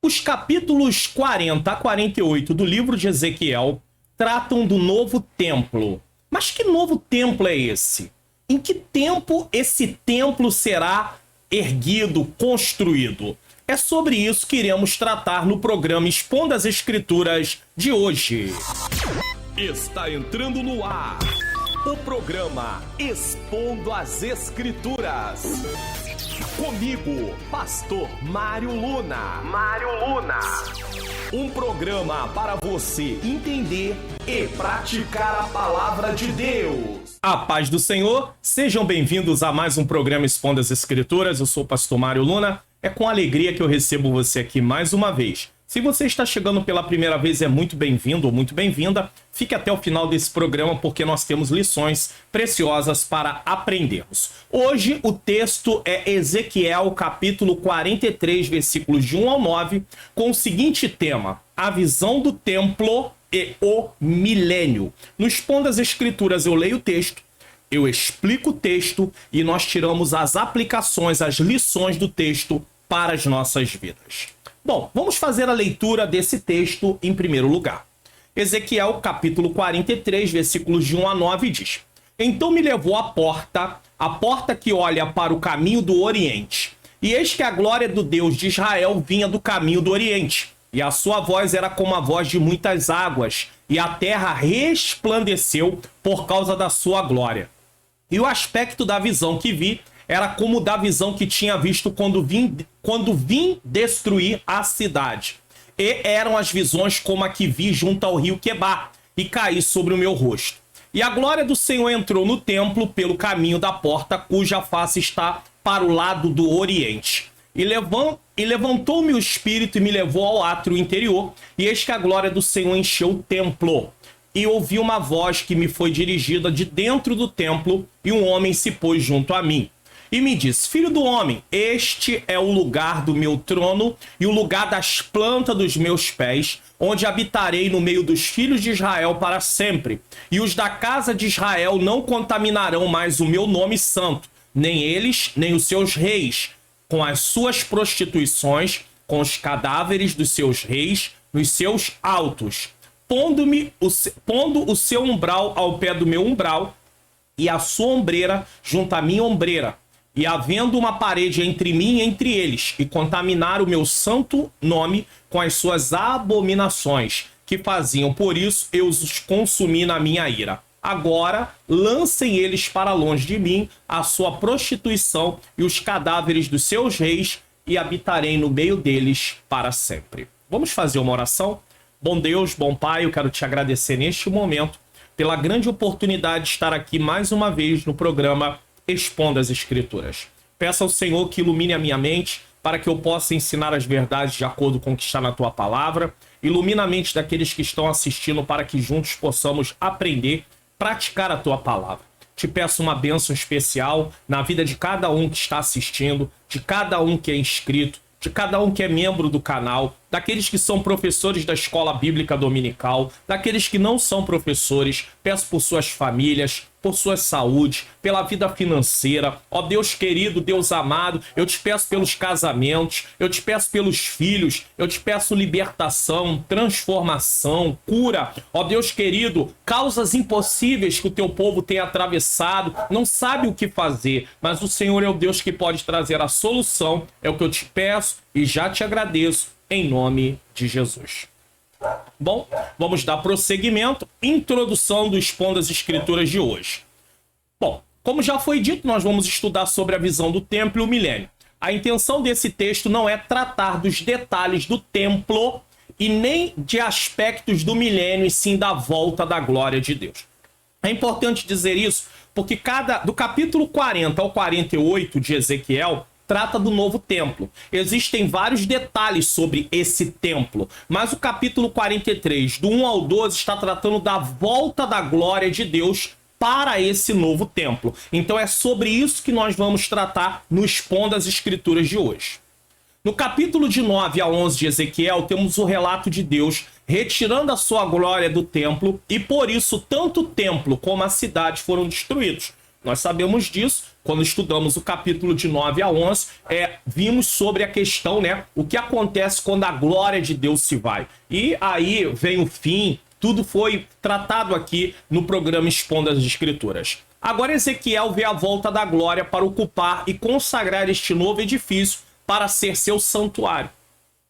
Os capítulos 40 a 48 do livro de Ezequiel tratam do novo templo. Mas que novo templo é esse? Em que tempo esse templo será erguido, construído? É sobre isso que iremos tratar no programa Expondo as Escrituras de hoje. Está entrando no ar o programa Expondo as Escrituras. Comigo, Pastor Mário Luna. Um programa para você entender e praticar a palavra de Deus. A paz do Senhor, sejam bem-vindos a mais um programa Expondo as Escrituras. Eu sou o Pastor Mário Luna. É com alegria que eu recebo você aqui mais uma vez. Se você está chegando pela primeira vez, é muito bem-vindo ou muito bem-vinda. Fique até o final desse programa porque nós temos lições preciosas para aprendermos. Hoje o texto é Ezequiel, capítulo 43, versículos de 1 ao 9, com o seguinte tema: a visão do templo e o milênio. No Expondo as Escrituras eu leio o texto, eu explico o texto e nós tiramos as aplicações, as lições do texto para as nossas vidas. Bom, vamos fazer a leitura desse texto em primeiro lugar. Ezequiel, capítulo 43, versículos de 1 a 9 diz: Então me levou à porta que olha para o caminho do Oriente. E eis que a glória do Deus de Israel vinha do caminho do Oriente. E a sua voz era como a voz de muitas águas, e a terra resplandeceu por causa da sua glória. E o aspecto da visão que vi era como da visão que tinha visto quando vim destruir a cidade. E eram as visões como a que vi junto ao rio Quebar, e caí sobre o meu rosto. E a glória do Senhor entrou no templo pelo caminho da porta, cuja face está para o lado do oriente. E levantou-me o espírito e me levou ao átrio interior, e eis que a glória do Senhor encheu o templo. E ouvi uma voz que me foi dirigida de dentro do templo, e um homem se pôs junto a mim. E me disse: Filho do homem, este é o lugar do meu trono e o lugar das plantas dos meus pés, onde habitarei no meio dos filhos de Israel para sempre. E os da casa de Israel não contaminarão mais o meu nome santo, nem eles, nem os seus reis, com as suas prostituições, com os cadáveres dos seus reis, nos seus altos, pondo o seu umbral ao pé do meu umbral, e a sua ombreira junto à minha ombreira, e havendo uma parede entre mim e entre eles, e contaminar o meu santo nome com as suas abominações, que faziam, por isso eu os consumi na minha ira. Agora lancem eles para longe de mim a sua prostituição e os cadáveres dos seus reis, e habitarei no meio deles para sempre. Vamos fazer uma oração? Bom Deus, bom Pai, eu quero te agradecer neste momento pela grande oportunidade de estar aqui mais uma vez no programa Expondo as Escrituras. Peço ao Senhor que ilumine a minha mente para que eu possa ensinar as verdades de acordo com o que está na tua palavra. Ilumina a mente daqueles que estão assistindo para que juntos possamos aprender, praticar a tua palavra. Te peço uma bênção especial na vida de cada um que está assistindo, de cada um que é inscrito, de cada um que é membro do canal, daqueles que são professores da escola bíblica dominical, daqueles que não são professores. Peço por suas famílias, por sua saúde, pela vida financeira. Ó Deus querido, Deus amado, eu te peço pelos casamentos, eu te peço pelos filhos, eu te peço libertação, transformação, cura. Ó Deus querido, causas impossíveis que o teu povo tem atravessado, não sabe o que fazer, mas o Senhor é o Deus que pode trazer a solução. É o que eu te peço e já te agradeço em nome de Jesus. Bom, vamos dar prosseguimento. Introdução do Expondo as Escrituras de hoje. Bom, como já foi dito, nós vamos estudar sobre a visão do templo e o milênio. A intenção desse texto não é tratar dos detalhes do templo e nem de aspectos do milênio, e sim da volta da glória de Deus. É importante dizer isso porque do capítulo 40 ao 48 de Ezequiel trata do novo templo. Existem vários detalhes sobre esse templo, mas o capítulo 43, do 1 ao 12, está tratando da volta da glória de Deus para esse novo templo. Então é sobre isso que nós vamos tratar no Expondo as Escrituras de hoje. No capítulo de 9 a 11 de Ezequiel, temos o relato de Deus retirando a sua glória do templo, e por isso tanto o templo como a cidade foram destruídos. Nós sabemos disso quando estudamos o capítulo de 9 a 11, vimos sobre a questão, né, o que acontece quando a glória de Deus se vai. E aí vem o fim, tudo foi tratado aqui no programa Expondo as Escrituras. Agora Ezequiel vê a volta da glória para ocupar e consagrar este novo edifício para ser seu santuário.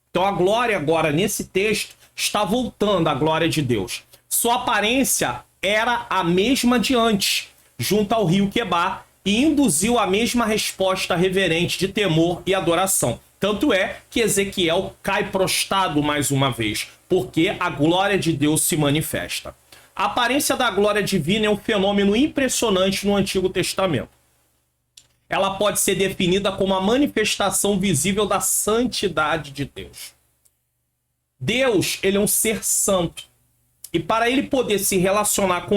Então a glória agora, nesse texto, está voltando à glória de Deus. Sua aparência era a mesma de antes, junto ao rio Quebar, e induziu a mesma resposta reverente de temor e adoração. Tanto é que Ezequiel cai prostrado mais uma vez, porque a glória de Deus se manifesta. A aparência da glória divina é um fenômeno impressionante no Antigo Testamento. Ela pode ser definida como a manifestação visível da santidade de Deus. Deus, ele é um ser santo. E para ele poder se relacionar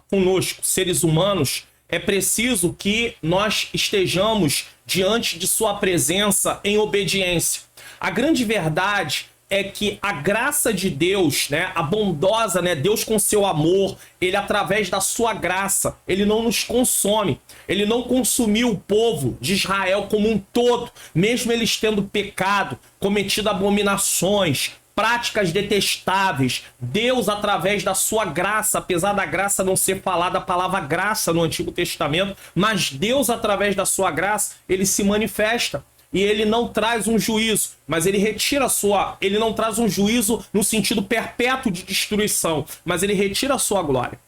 conosco, seres humanos, é preciso que nós estejamos diante de sua presença em obediência. A grande verdade é que a graça de Deus, né, a bondosa, né, Deus com seu amor, ele através da sua graça, ele não nos consome. Ele não consumiu o povo de Israel como um todo, mesmo eles tendo pecado, cometido abominações, práticas detestáveis. Deus, através da sua graça, apesar da graça não ser falada a palavra graça no Antigo Testamento, mas Deus, através da sua graça, ele se manifesta. E ele não traz um juízo, mas ele retira a sua... Ele não traz um juízo no sentido perpétuo de destruição, mas ele retira a sua glória.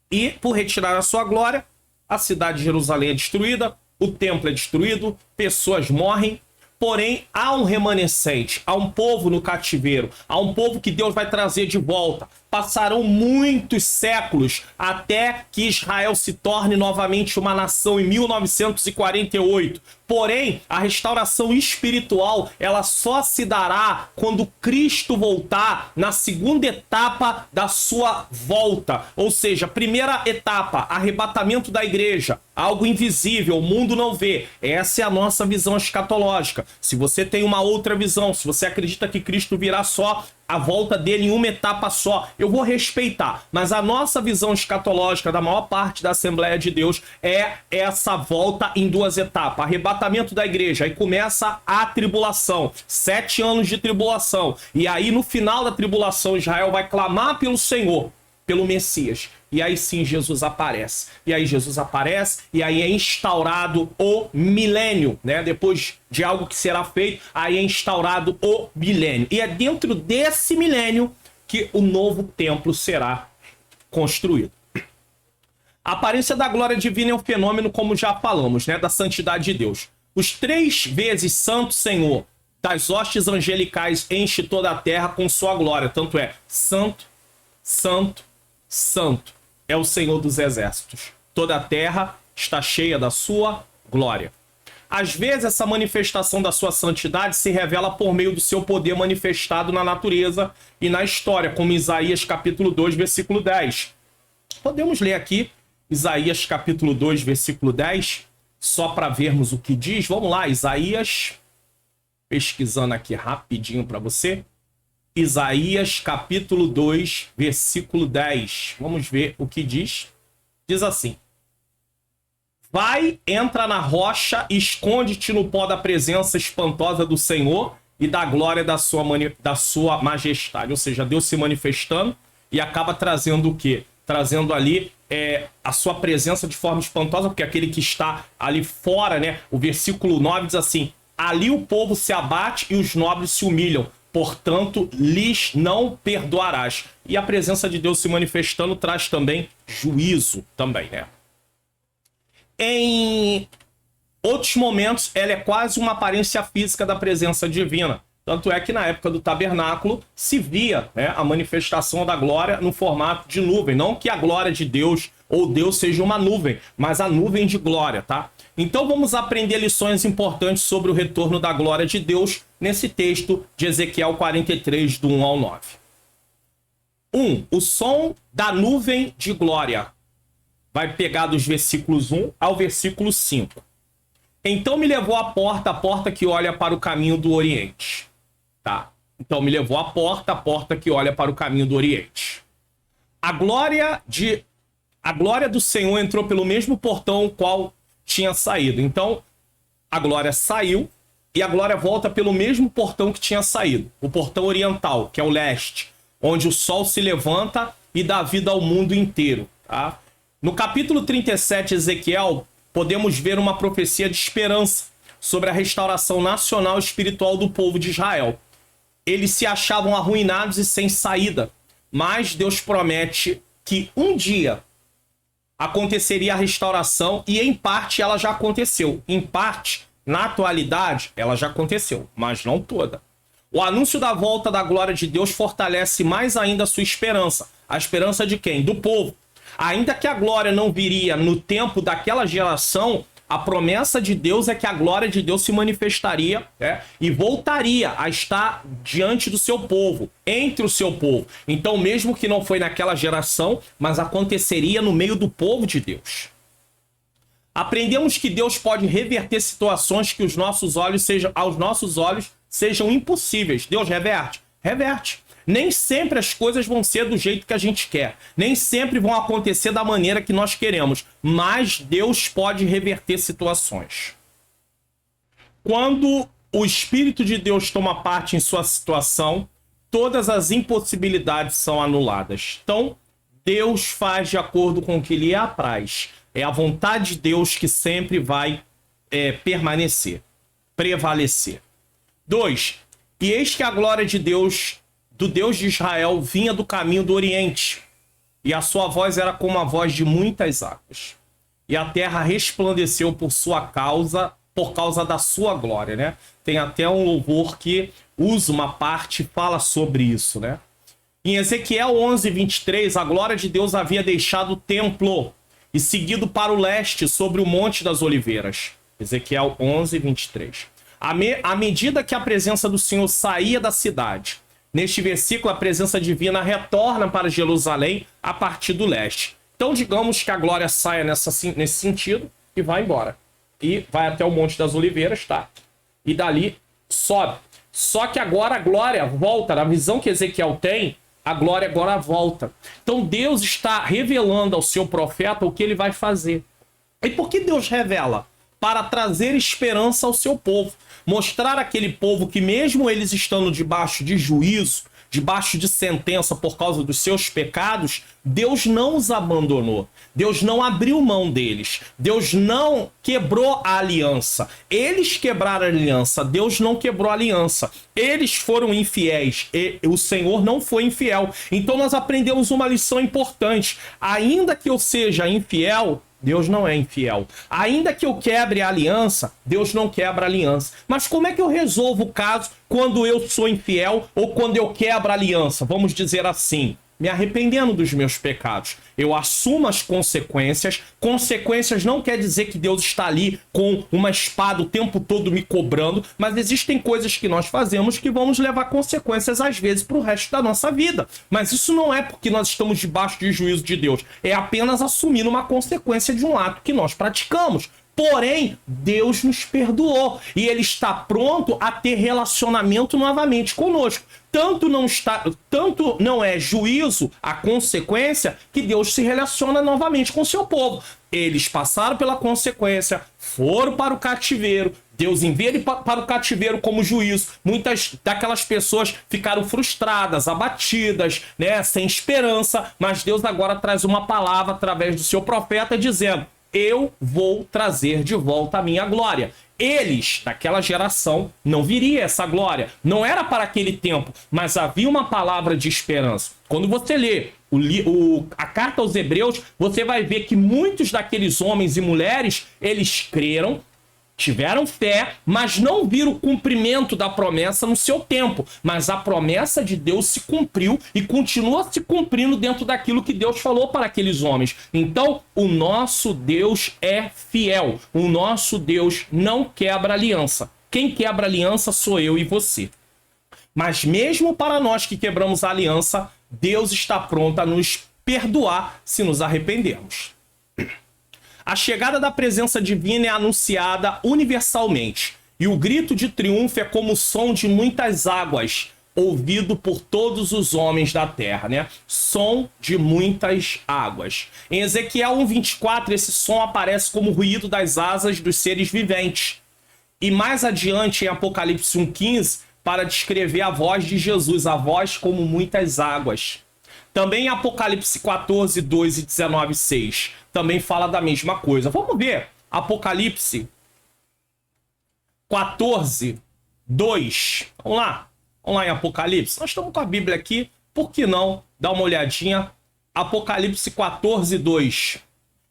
E, por retirar a sua glória, a cidade de Jerusalém é destruída, o templo é destruído, pessoas morrem. Porém, há um remanescente, há um povo no cativeiro, há um povo que Deus vai trazer de volta. Passarão muitos séculos até que Israel se torne novamente uma nação em 1948. Porém, a restauração espiritual, ela só se dará quando Cristo voltar na segunda etapa da sua volta. Ou seja, primeira etapa, arrebatamento da igreja, algo invisível, o mundo não vê. Essa é a nossa visão escatológica. Se você tem uma outra visão, se você acredita que Cristo virá só a volta dele em uma etapa só, eu vou respeitar. Mas a nossa visão escatológica da maior parte da Assembleia de Deus é essa volta em duas etapas. Arrebatamento da igreja, aí começa a tribulação, 7 anos de tribulação. E aí no final da tribulação, Israel vai clamar pelo Senhor, pelo Messias. E aí sim Jesus aparece. E aí Jesus aparece e aí é instaurado o milênio, né? Depois de algo que será feito, aí é instaurado o milênio. E é dentro desse milênio que o novo templo será construído. A aparência da glória divina é um fenômeno, como já falamos, né? Da santidade de Deus. Os 3 vezes Santo Senhor das hostes angelicais enche toda a terra com sua glória. Tanto é santo, santo, santo é o Senhor dos exércitos. Toda a terra está cheia da sua glória. Às vezes essa manifestação da sua santidade se revela por meio do seu poder manifestado na natureza e na história, como Isaías capítulo 2, versículo 10. Podemos ler aqui Isaías capítulo 2, versículo 10, só para vermos o que diz. Vamos lá, Isaías, pesquisando aqui rapidinho para você. Isaías capítulo 2, versículo 10. Vamos ver o que diz. Diz assim: vai, entra na rocha, esconde-te no pó da presença espantosa do Senhor e da glória da sua majestade. Ou seja, Deus se manifestando e acaba trazendo o quê? Trazendo ali a sua presença de forma espantosa, porque aquele que está ali fora, né? O versículo 9 diz assim: ali o povo se abate e os nobres se humilham. Portanto, lhes não perdoarás. E a presença de Deus se manifestando traz também juízo também, né? Em outros momentos, ela é quase uma aparência física da presença divina. Tanto é que na época do tabernáculo se via, né, a manifestação da glória no formato de nuvem. Não que a glória de Deus ou Deus seja uma nuvem, mas a nuvem de glória, tá? Então vamos aprender lições importantes sobre o retorno da glória de Deus nesse texto de Ezequiel 43, do 1 ao 9. 1. O som da nuvem de glória. Vai pegar dos versículos 1 ao versículo 5. Então me levou à porta que olha para o caminho do Oriente. Tá? Então me levou à porta que olha para o caminho do Oriente. A glória do Senhor entrou pelo mesmo portão qual tinha saído. Então, a glória saiu e a glória volta pelo mesmo portão que tinha saído. O portão oriental, que é o leste, onde o sol se levanta e dá vida ao mundo inteiro. Tá? No capítulo 37, Ezequiel, podemos ver uma profecia de esperança sobre a restauração nacional e espiritual do povo de Israel. Eles se achavam arruinados e sem saída, mas Deus promete que um dia aconteceria a restauração e, em parte, ela já aconteceu. Em parte, na atualidade, ela já aconteceu, mas não toda. O anúncio da volta da glória de Deus fortalece mais ainda a sua esperança. A esperança de quem? Do povo. Ainda que a glória não viria no tempo daquela geração, a promessa de Deus é que a glória de Deus se manifestaria, e voltaria a estar diante do seu povo, entre o seu povo. Então, mesmo que não foi naquela geração, mas aconteceria no meio do povo de Deus. Aprendemos que Deus pode reverter situações que aos nossos olhos sejam impossíveis. Deus reverte? Reverte. Nem sempre as coisas vão ser do jeito que a gente quer. Nem sempre vão acontecer da maneira que nós queremos. Mas Deus pode reverter situações. Quando o Espírito de Deus toma parte em sua situação, todas as impossibilidades são anuladas. Então, Deus faz de acordo com o que lhe apraz. É a vontade de Deus que sempre vai permanecer, prevalecer. 2. E eis que a glória de Deus, do Deus de Israel, vinha do caminho do Oriente, e a sua voz era como a voz de muitas águas. E a terra resplandeceu por causa da sua glória, né? Tem até um louvor que usa uma parte e fala sobre isso, né? Em Ezequiel 11, 23, a glória de Deus havia deixado o templo e seguido para o leste sobre o Monte das Oliveiras. Ezequiel 11, 23. À medida que a presença do Senhor saía da cidade, neste versículo a presença divina retorna para Jerusalém a partir do leste. Então digamos que a glória saia nesse sentido e vai embora. E vai até o Monte das Oliveiras, tá? E dali sobe. Só que agora a glória volta, na visão que Ezequiel tem, a glória agora volta. Então Deus está revelando ao seu profeta o que ele vai fazer. E por que Deus revela? Para trazer esperança ao seu povo. Mostrar àquele povo que mesmo eles estando debaixo de juízo, debaixo de sentença por causa dos seus pecados, Deus não os abandonou. Deus não abriu mão deles. Deus não quebrou a aliança. Eles quebraram a aliança. Deus não quebrou a aliança. Eles foram infiéis. E o Senhor não foi infiel. Então nós aprendemos uma lição importante. Ainda que eu seja infiel, Deus não é infiel. Ainda que eu quebre a aliança, Deus não quebra a aliança. Mas como é que eu resolvo o caso quando eu sou infiel ou quando eu quebro a aliança? Vamos dizer assim, me arrependendo dos meus pecados. Eu assumo as consequências. Consequências não quer dizer que Deus está ali com uma espada o tempo todo me cobrando, mas existem coisas que nós fazemos que vamos levar consequências às vezes para o resto da nossa vida. Mas isso não é porque nós estamos debaixo de juízo de Deus. É apenas assumindo uma consequência de um ato que nós praticamos. Porém, Deus nos perdoou e Ele está pronto a ter relacionamento novamente conosco. Tanto não é juízo a consequência que Deus se relaciona novamente com o seu povo. Eles passaram pela consequência, foram para o cativeiro, Deus envia ele para o cativeiro como juízo. Muitas daquelas pessoas ficaram frustradas, abatidas, né, sem esperança, mas Deus agora traz uma palavra através do seu profeta dizendo: eu vou trazer de volta a minha glória. Eles, daquela geração, não viria essa glória. Não era para aquele tempo, mas havia uma palavra de esperança. Quando você lê a carta aos Hebreus, você vai ver que muitos daqueles homens e mulheres, eles creram, tiveram fé, mas não viram o cumprimento da promessa no seu tempo. Mas a promessa de Deus se cumpriu e continua se cumprindo dentro daquilo que Deus falou para aqueles homens. Então, o nosso Deus é fiel. O nosso Deus não quebra aliança. Quem quebra aliança sou eu e você. Mas mesmo para nós que quebramos a aliança, Deus está pronto a nos perdoar se nos arrependermos. A chegada da presença divina é anunciada universalmente, e o grito de triunfo é como o som de muitas águas ouvido por todos os homens da terra, né? Som de muitas águas. Em Ezequiel 1:24, esse som aparece como ruído das asas dos seres viventes. E mais adiante, em Apocalipse 1:15, para descrever a voz de Jesus, a voz como muitas águas. Também em Apocalipse 14:2 e 19:6, também fala da mesma coisa. Vamos ver Apocalipse 14:2. Vamos lá em Apocalipse. Nós estamos com a Bíblia aqui, por que não dar uma olhadinha? Apocalipse 14:2.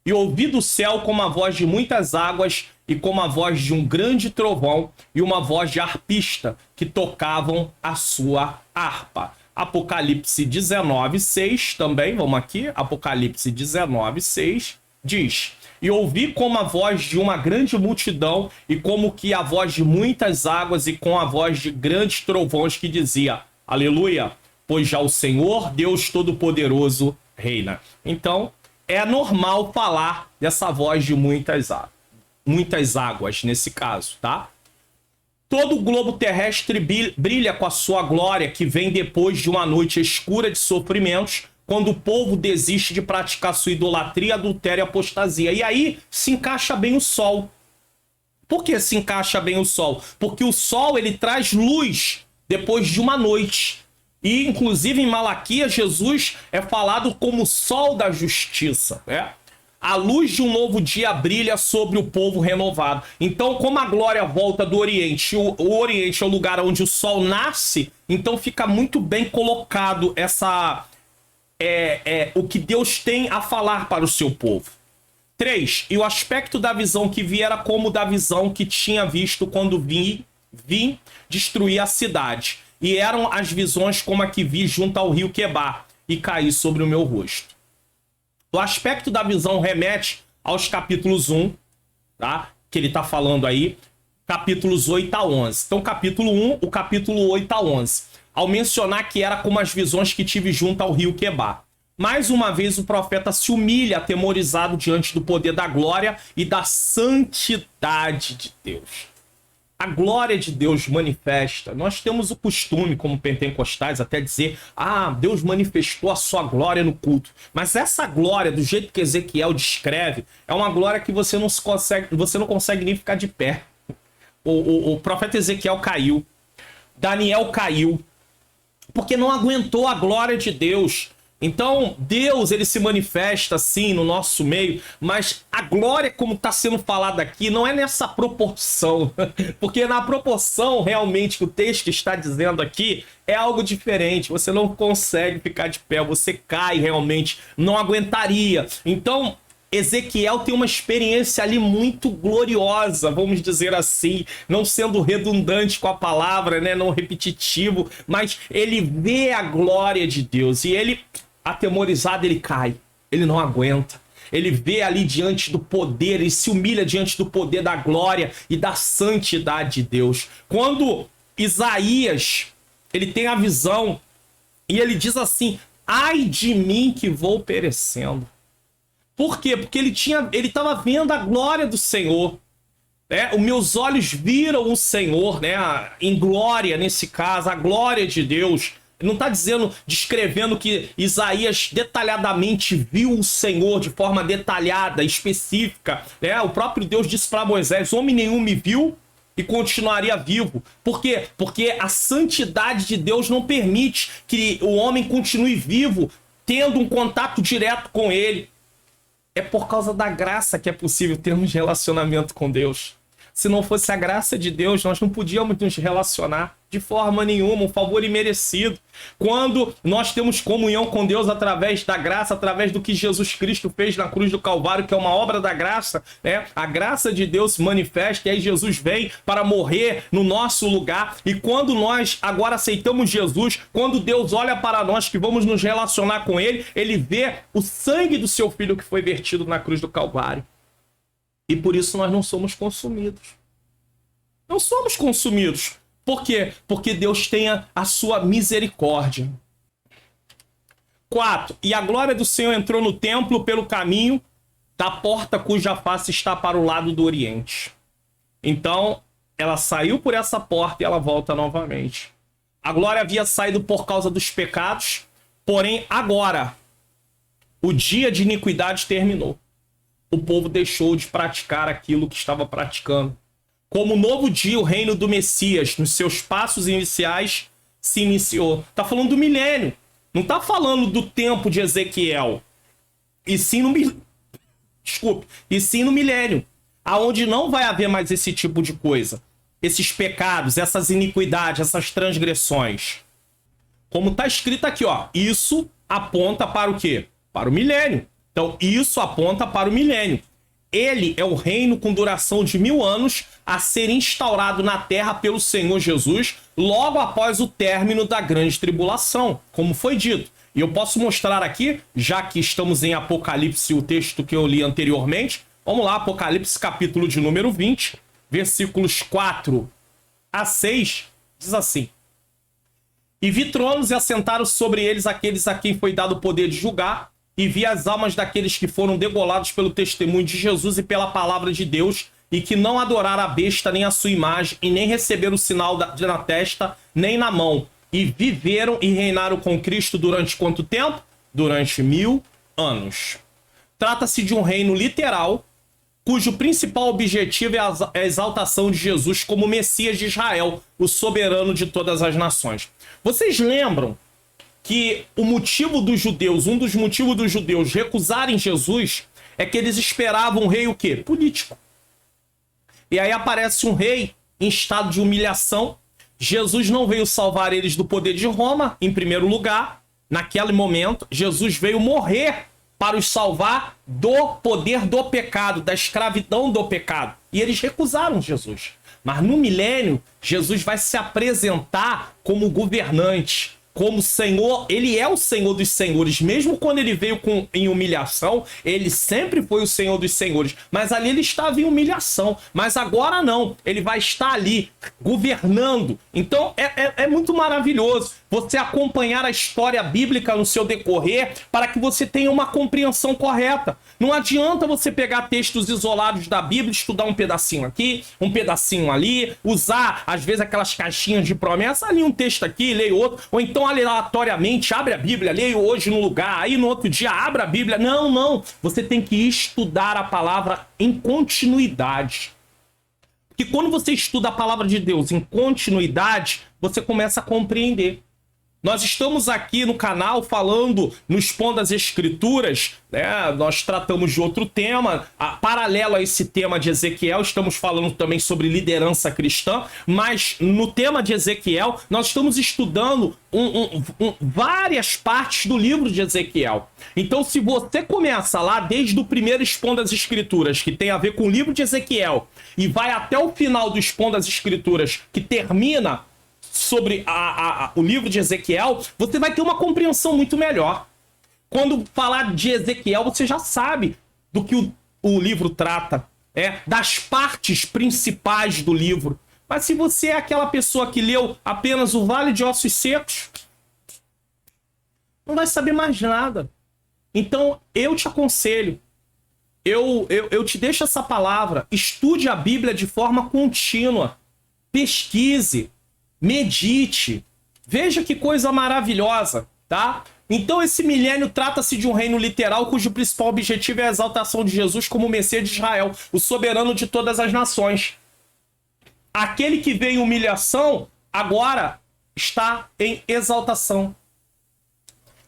E ouvi do céu como a voz de muitas águas e como a voz de um grande trovão e uma voz de arpista que tocavam a sua harpa. Apocalipse 19:6 também, vamos aqui, Apocalipse 19:6 diz: e ouvi como a voz de uma grande multidão e como que a voz de muitas águas e com a voz de grandes trovões que dizia: aleluia, pois já o Senhor Deus Todo-Poderoso reina. Então, é normal falar dessa voz de muitas águas nesse caso, tá? Todo o globo terrestre brilha com a sua glória, que vem depois de uma noite escura de sofrimentos, quando o povo desiste de praticar sua idolatria, adultério e apostasia. E aí se encaixa bem o sol. Por que se encaixa bem o sol? Porque o sol, ele traz luz depois de uma noite. E, inclusive, em Malaquias, Jesus é falado como o sol da justiça, né? A luz de um novo dia brilha sobre o povo renovado. Então, como a glória volta do Oriente, o Oriente é o lugar onde o sol nasce, então fica muito bem colocado o que Deus tem a falar para o seu povo. 3. E o aspecto da visão que vi era como da visão que tinha visto quando vim destruir a cidade. E eram as visões como a que vi junto ao rio Quebar, e caí sobre o meu rosto. O aspecto da visão remete aos capítulos 1, tá? Que ele está falando aí, capítulos 8 a 11. Então, capítulo 1, o capítulo 8 a 11. Ao mencionar que era como as visões que tive junto ao rio Quebar. Mais uma vez, o profeta se humilha, atemorizado diante do poder da glória e da santidade de Deus. A glória de Deus manifesta. Nós temos o costume, como pentecostais, até dizer: Deus manifestou a sua glória no culto. Mas essa glória, do jeito que Ezequiel descreve, é uma glória que você não consegue nem ficar de pé. O profeta Ezequiel caiu. Daniel caiu. Porque não aguentou a glória de Deus. Então, Deus, ele se manifesta assim no nosso meio, mas a glória, como está sendo falado aqui, não é nessa proporção. Porque na proporção, realmente, que o texto está dizendo aqui, é algo diferente. Você não consegue ficar de pé, você cai realmente, não aguentaria. Então, Ezequiel tem uma experiência ali muito gloriosa, vamos dizer assim, não sendo redundante com a palavra, né, não repetitivo, mas ele vê a glória de Deus e ele, atemorizado, ele cai, ele não aguenta. Ele vê ali diante do poder, ele se humilha diante do poder da glória e da santidade de Deus. Quando Isaías, ele tem a visão e ele diz assim: ai de mim que vou perecendo. Por quê? Porque ele estava vendo a glória do Senhor. Os meus olhos viram o Senhor, né? Em glória, nesse caso, a glória de Deus. Ele não está descrevendo que Isaías detalhadamente viu o Senhor de forma detalhada, específica, né? O próprio Deus disse para Moisés: homem nenhum me viu e continuaria vivo. Por quê? Porque a santidade de Deus não permite que o homem continue vivo, tendo um contato direto com ele. É por causa da graça que é possível termos relacionamento com Deus. Se não fosse a graça de Deus, nós não podíamos nos relacionar de forma nenhuma, um favor imerecido. Quando nós temos comunhão com Deus através da graça, através do que Jesus Cristo fez na cruz do Calvário, que é uma obra da graça, né? A graça de Deus se manifesta e aí Jesus vem para morrer no nosso lugar. E quando nós agora aceitamos Jesus, quando Deus olha para nós que vamos nos relacionar com Ele, Ele vê o sangue do seu Filho que foi vertido na cruz do Calvário. E por isso nós não somos consumidos. Não somos consumidos. Por quê? Porque Deus tem a sua misericórdia. 4. E a glória do Senhor entrou no templo pelo caminho da porta cuja face está para o lado do Oriente. Então, ela saiu por essa porta e ela volta novamente. A glória havia saído por causa dos pecados, porém agora o dia de iniquidade terminou. O povo deixou de praticar aquilo que estava praticando. Como novo dia, o reino do Messias, nos seus passos iniciais, se iniciou. Tá falando do milênio. Não tá falando do tempo de Ezequiel. E sim no milênio. Aonde não vai haver mais esse tipo de coisa. Esses pecados, essas iniquidades, essas transgressões. Como tá escrito aqui, ó. Isso aponta para o quê? Para o milênio. Então, isso aponta para o milênio. Ele é o reino com duração de 1000 anos a ser instaurado na terra pelo Senhor Jesus logo após o término da grande tribulação, como foi dito. E eu posso mostrar aqui, já que estamos em Apocalipse, o texto que eu li anteriormente. Vamos lá, Apocalipse capítulo de número 20, versículos 4 a 6, diz assim: E vi tronos e assentaram sobre eles aqueles a quem foi dado o poder de julgar, e vi as almas daqueles que foram degolados pelo testemunho de Jesus e pela palavra de Deus, e que não adoraram a besta nem a sua imagem, e nem receberam o sinal na testa, nem na mão. E viveram e reinaram com Cristo durante quanto tempo? Durante 1000 anos. Trata-se de um reino literal, cujo principal objetivo é a exaltação de Jesus como Messias de Israel, o soberano de todas as nações. Vocês lembram que o motivo dos judeus, um dos motivos dos judeus recusarem Jesus é que eles esperavam um rei o quê? Político. E aí aparece um rei em estado de humilhação. Jesus não veio salvar eles do poder de Roma, em primeiro lugar. Naquele momento, Jesus veio morrer para os salvar do poder do pecado, da escravidão do pecado. E eles recusaram Jesus. Mas no milênio, Jesus vai se apresentar como governante, como Senhor. Ele é o Senhor dos senhores. Mesmo quando ele veio em humilhação, ele sempre foi o Senhor dos senhores. Mas ali ele estava em humilhação. Mas agora não. Ele vai estar ali, governando. Então é muito maravilhoso você acompanhar a história bíblica no seu decorrer para que você tenha uma compreensão correta. Não adianta você pegar textos isolados da Bíblia, estudar um pedacinho aqui, um pedacinho ali, usar, às vezes, aquelas caixinhas de promessa, ali um texto aqui, leia outro, ou então aleatoriamente, abre a Bíblia, leia hoje num lugar, aí no outro dia, abre a Bíblia. Não, não. Você tem que estudar a palavra em continuidade. Porque quando você estuda a palavra de Deus em continuidade, você começa a compreender. Nós estamos aqui no canal falando, no Expondo as Escrituras, né? Nós tratamos de outro tema, paralelo a esse tema de Ezequiel, estamos falando também sobre liderança cristã, mas no tema de Ezequiel, nós estamos estudando várias partes do livro de Ezequiel. Então, se você começa lá desde o primeiro Expondo as Escrituras, que tem a ver com o livro de Ezequiel, e vai até o final do Expondo as Escrituras, que termina sobre o livro de Ezequiel, você vai ter uma compreensão muito melhor. Quando falar de Ezequiel, você já sabe do que o livro trata, das partes principais do livro. Mas se você é aquela pessoa que leu apenas o Vale de Ossos Secos, não vai saber mais nada. Então, eu te aconselho, eu te deixo essa palavra, estude a Bíblia de forma contínua, pesquise, medite, veja que coisa maravilhosa, tá? Então esse milênio trata-se de um reino literal cujo principal objetivo é a exaltação de Jesus como Messias de Israel, o soberano de todas as nações. Aquele que veio em humilhação, agora está em exaltação.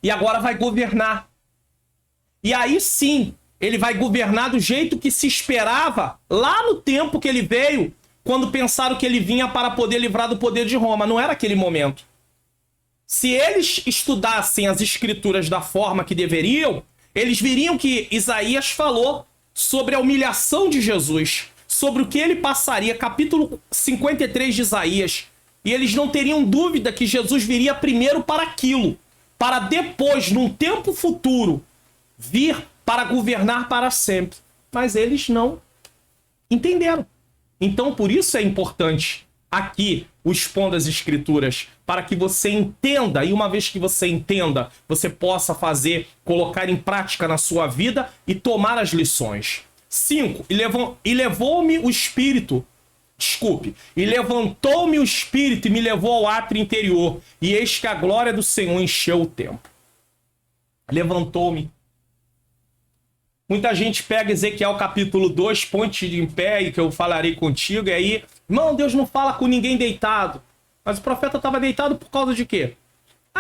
E agora vai governar. E aí sim, ele vai governar do jeito que se esperava lá no tempo que ele veio, quando pensaram que ele vinha para poder livrar do poder de Roma. Não era aquele momento. Se eles estudassem as escrituras da forma que deveriam, eles viriam que Isaías falou sobre a humilhação de Jesus, sobre o que ele passaria, capítulo 53 de Isaías. E eles não teriam dúvida que Jesus viria primeiro para aquilo, para depois, num tempo futuro, vir para governar para sempre. Mas eles não entenderam. Então, por isso é importante aqui o Expondo as Escrituras, para que você entenda, e uma vez que você entenda, você possa colocar em prática na sua vida e tomar as lições. 5. E levou-me o Espírito Desculpe. E levantou-me o espírito e me levou ao átrio interior. E eis que a glória do Senhor encheu o templo. Levantou-me. Muita gente pega Ezequiel capítulo 2, ponte em pé e que eu falarei contigo. E aí, irmão, Deus não fala com ninguém deitado. Mas o profeta estava deitado por causa de quê?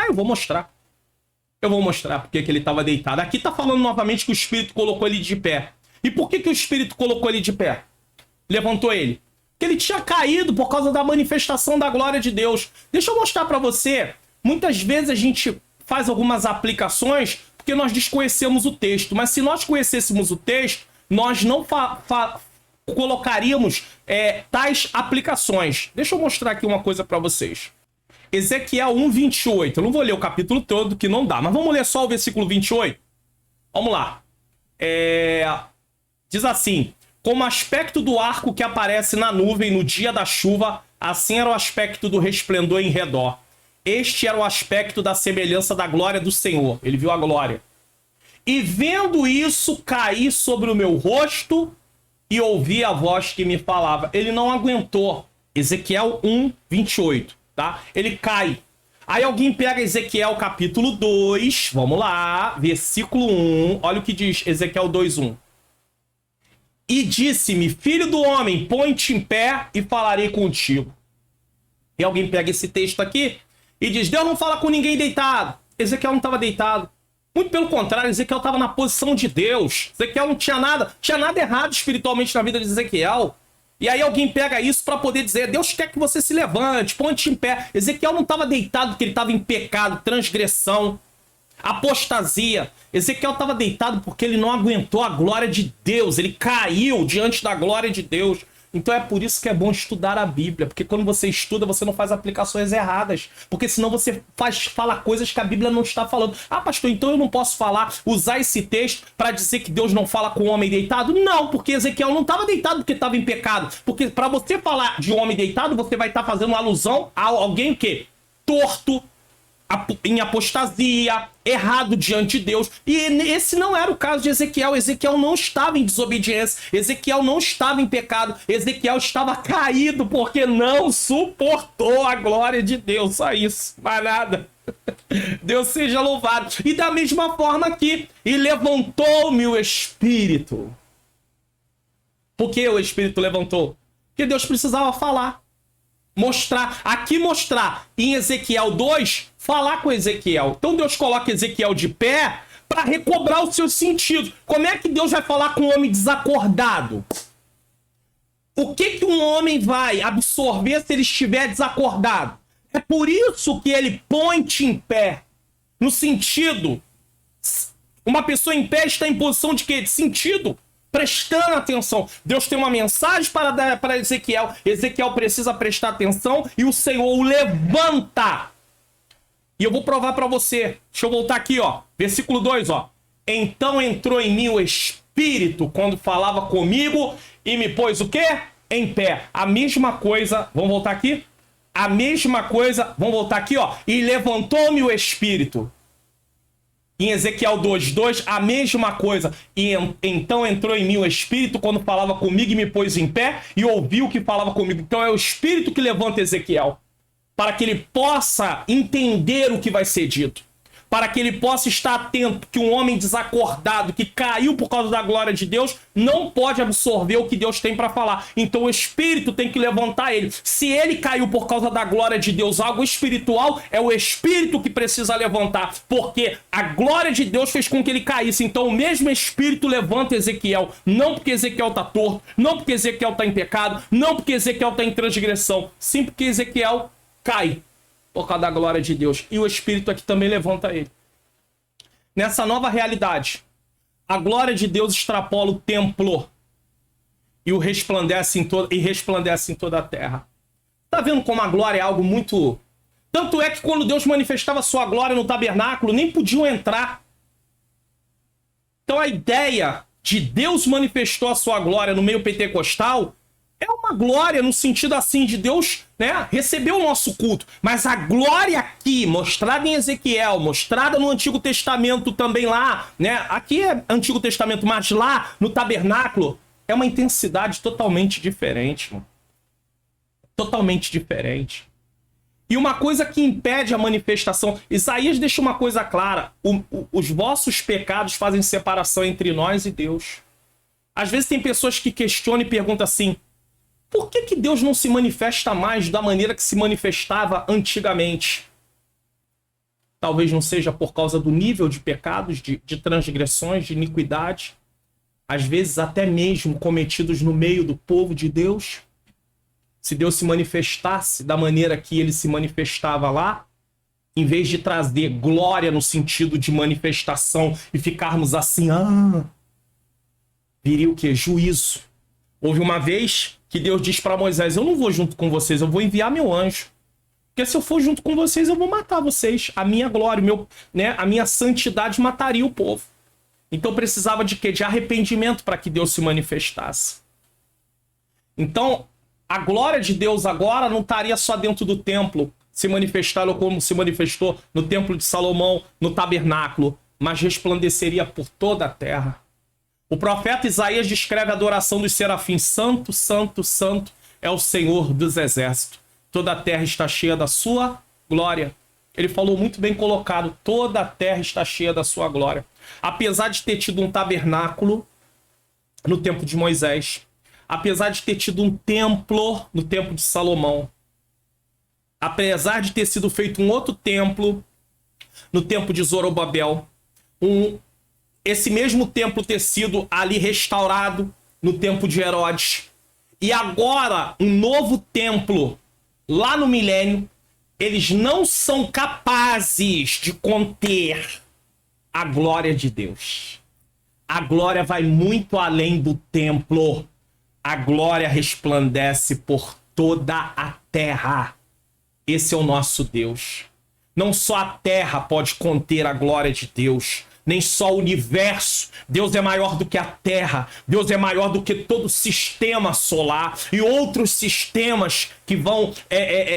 Eu vou mostrar. Eu vou mostrar porque que ele estava deitado. Aqui está falando novamente que o Espírito colocou ele de pé. E por que o Espírito colocou ele de pé? Levantou ele. Porque ele tinha caído por causa da manifestação da glória de Deus. Deixa eu mostrar para você. Muitas vezes a gente faz algumas aplicações porque nós desconhecemos o texto. Mas se nós conhecêssemos o texto, nós não colocaríamos tais aplicações. Deixa eu mostrar aqui uma coisa para vocês. Ezequiel 1:28. Eu não vou ler o capítulo todo, que não dá. Mas vamos ler só o versículo 28? Vamos lá. Diz assim: como aspecto do arco que aparece na nuvem no dia da chuva, assim era o aspecto do resplendor em redor. Este era o aspecto da semelhança da glória do Senhor. Ele viu a glória. E vendo isso, caí sobre o meu rosto e ouvi a voz que me falava. Ele não aguentou. Ezequiel 1:28, tá? Ele cai. Aí alguém pega Ezequiel capítulo 2, vamos lá, versículo 1. Olha o que diz Ezequiel 2:1. E disse-me, filho do homem, põe-te em pé e falarei contigo. E alguém pega esse texto aqui e diz, Deus não fala com ninguém deitado. Ezequiel não estava deitado. Muito pelo contrário, Ezequiel estava na posição de Deus. Ezequiel não tinha nada errado espiritualmente na vida de Ezequiel. E aí alguém pega isso para poder dizer, Deus quer que você se levante, põe-te em pé. Ezequiel não estava deitado porque ele estava em pecado, transgressão, apostasia. Ezequiel estava deitado porque ele não aguentou a glória de Deus. Ele caiu diante da glória de Deus. Então é por isso que é bom estudar a Bíblia. Porque quando você estuda, você não faz aplicações erradas. Porque senão você fala coisas que a Bíblia não está falando. Pastor, então eu não posso usar esse texto para dizer que Deus não fala com o homem deitado? Não, porque Ezequiel não estava deitado porque estava em pecado. Porque para você falar de um homem deitado, você vai estar fazendo uma alusão a alguém que torto, em apostasia, errado diante de Deus. E esse não era o caso de Ezequiel. Ezequiel não estava em desobediência. Ezequiel não estava em pecado. Ezequiel estava caído porque não suportou a glória de Deus. Só isso, mais nada. Deus seja louvado. E da mesma forma aqui, e levantou-me o Espírito. Por que o Espírito levantou? Porque Deus precisava falar. Mostrar em Ezequiel 2, falar com Ezequiel. Então Deus coloca Ezequiel de pé para recobrar os seus sentidos. Como é que Deus vai falar com um homem desacordado? O que um homem vai absorver se ele estiver desacordado? É por isso que ele põe-te em pé. No sentido, uma pessoa em pé está em posição de quê? De sentido. Prestando atenção. Deus tem uma mensagem para dar para Ezequiel. Ezequiel precisa prestar atenção e o Senhor o levanta. E eu vou provar para você. Deixa eu voltar aqui, ó. Versículo 2, ó. Então entrou em mim o Espírito quando falava comigo e me pôs o quê? Em pé. A mesma coisa. Vamos voltar aqui? A mesma coisa. Vamos voltar aqui, ó. E levantou-me o Espírito. Em Ezequiel 2:2, a mesma coisa. E então entrou em mim o Espírito quando falava comigo e me pôs em pé e ouviu o que falava comigo. Então é o Espírito que levanta Ezequiel para que ele possa entender o que vai ser dito. Para que ele possa estar atento que um homem desacordado, que caiu por causa da glória de Deus, não pode absorver o que Deus tem para falar. Então o Espírito tem que levantar ele. Se ele caiu por causa da glória de Deus, algo espiritual, é o Espírito que precisa levantar. Porque a glória de Deus fez com que ele caísse. Então o mesmo Espírito levanta Ezequiel. Não porque Ezequiel está torto, não porque Ezequiel está em pecado, não porque Ezequiel está em transgressão. Sim porque Ezequiel cai por causa da glória de Deus. E o Espírito aqui também levanta ele. Nessa nova realidade, a glória de Deus extrapola o templo e resplandece em toda a terra. Tá vendo como a glória é algo muito... Tanto é que quando Deus manifestava a sua glória no tabernáculo, nem podiam entrar. Então a ideia de Deus manifestou a sua glória no meio pentecostal é uma glória no sentido assim de Deus, né, receber o nosso culto. Mas a glória aqui, mostrada em Ezequiel, mostrada no Antigo Testamento também lá, né? Aqui é Antigo Testamento, mas lá no tabernáculo é uma intensidade totalmente diferente, mano. totalmente diferente. E uma coisa que impede a manifestação, Isaías deixa uma coisa clara: os vossos pecados fazem separação entre nós e Deus. Às vezes tem pessoas que questionam e perguntam assim: por que Deus não se manifesta mais da maneira que se manifestava antigamente? Talvez não seja por causa do nível de pecados, de transgressões, de iniquidade, às vezes até mesmo cometidos no meio do povo de Deus. Se Deus se manifestasse da maneira que ele se manifestava lá, em vez de trazer glória no sentido de manifestação e ficarmos assim, viria o quê? Juízo. Houve uma vez que Deus diz para Moisés: eu não vou junto com vocês, eu vou enviar meu anjo. Porque se eu for junto com vocês, eu vou matar vocês. A minha glória, a minha santidade mataria o povo. Então precisava de quê? De arrependimento para que Deus se manifestasse. Então, a glória de Deus agora não estaria só dentro do templo, se manifestando como se manifestou no templo de Salomão, no tabernáculo, mas resplandeceria por toda a terra. O profeta Isaías descreve a adoração dos serafins: santo, santo, santo é o Senhor dos exércitos. Toda a terra está cheia da sua glória. Ele falou muito bem colocado: toda a terra está cheia da sua glória. Apesar de ter tido um tabernáculo no tempo de Moisés, apesar de ter tido um templo no tempo de Salomão, apesar de ter sido feito um outro templo no tempo de Zorobabel, esse mesmo templo ter sido ali restaurado no tempo de Herodes, e agora um novo templo lá no milênio, eles não são capazes de conter a glória de Deus. A glória vai muito além do templo. A glória resplandece por toda a terra. Esse é o nosso Deus. Não só a terra pode conter a glória de Deus, nem só o universo. Deus é maior do que a terra. Deus é maior do que todo o sistema solar e outros sistemas que vão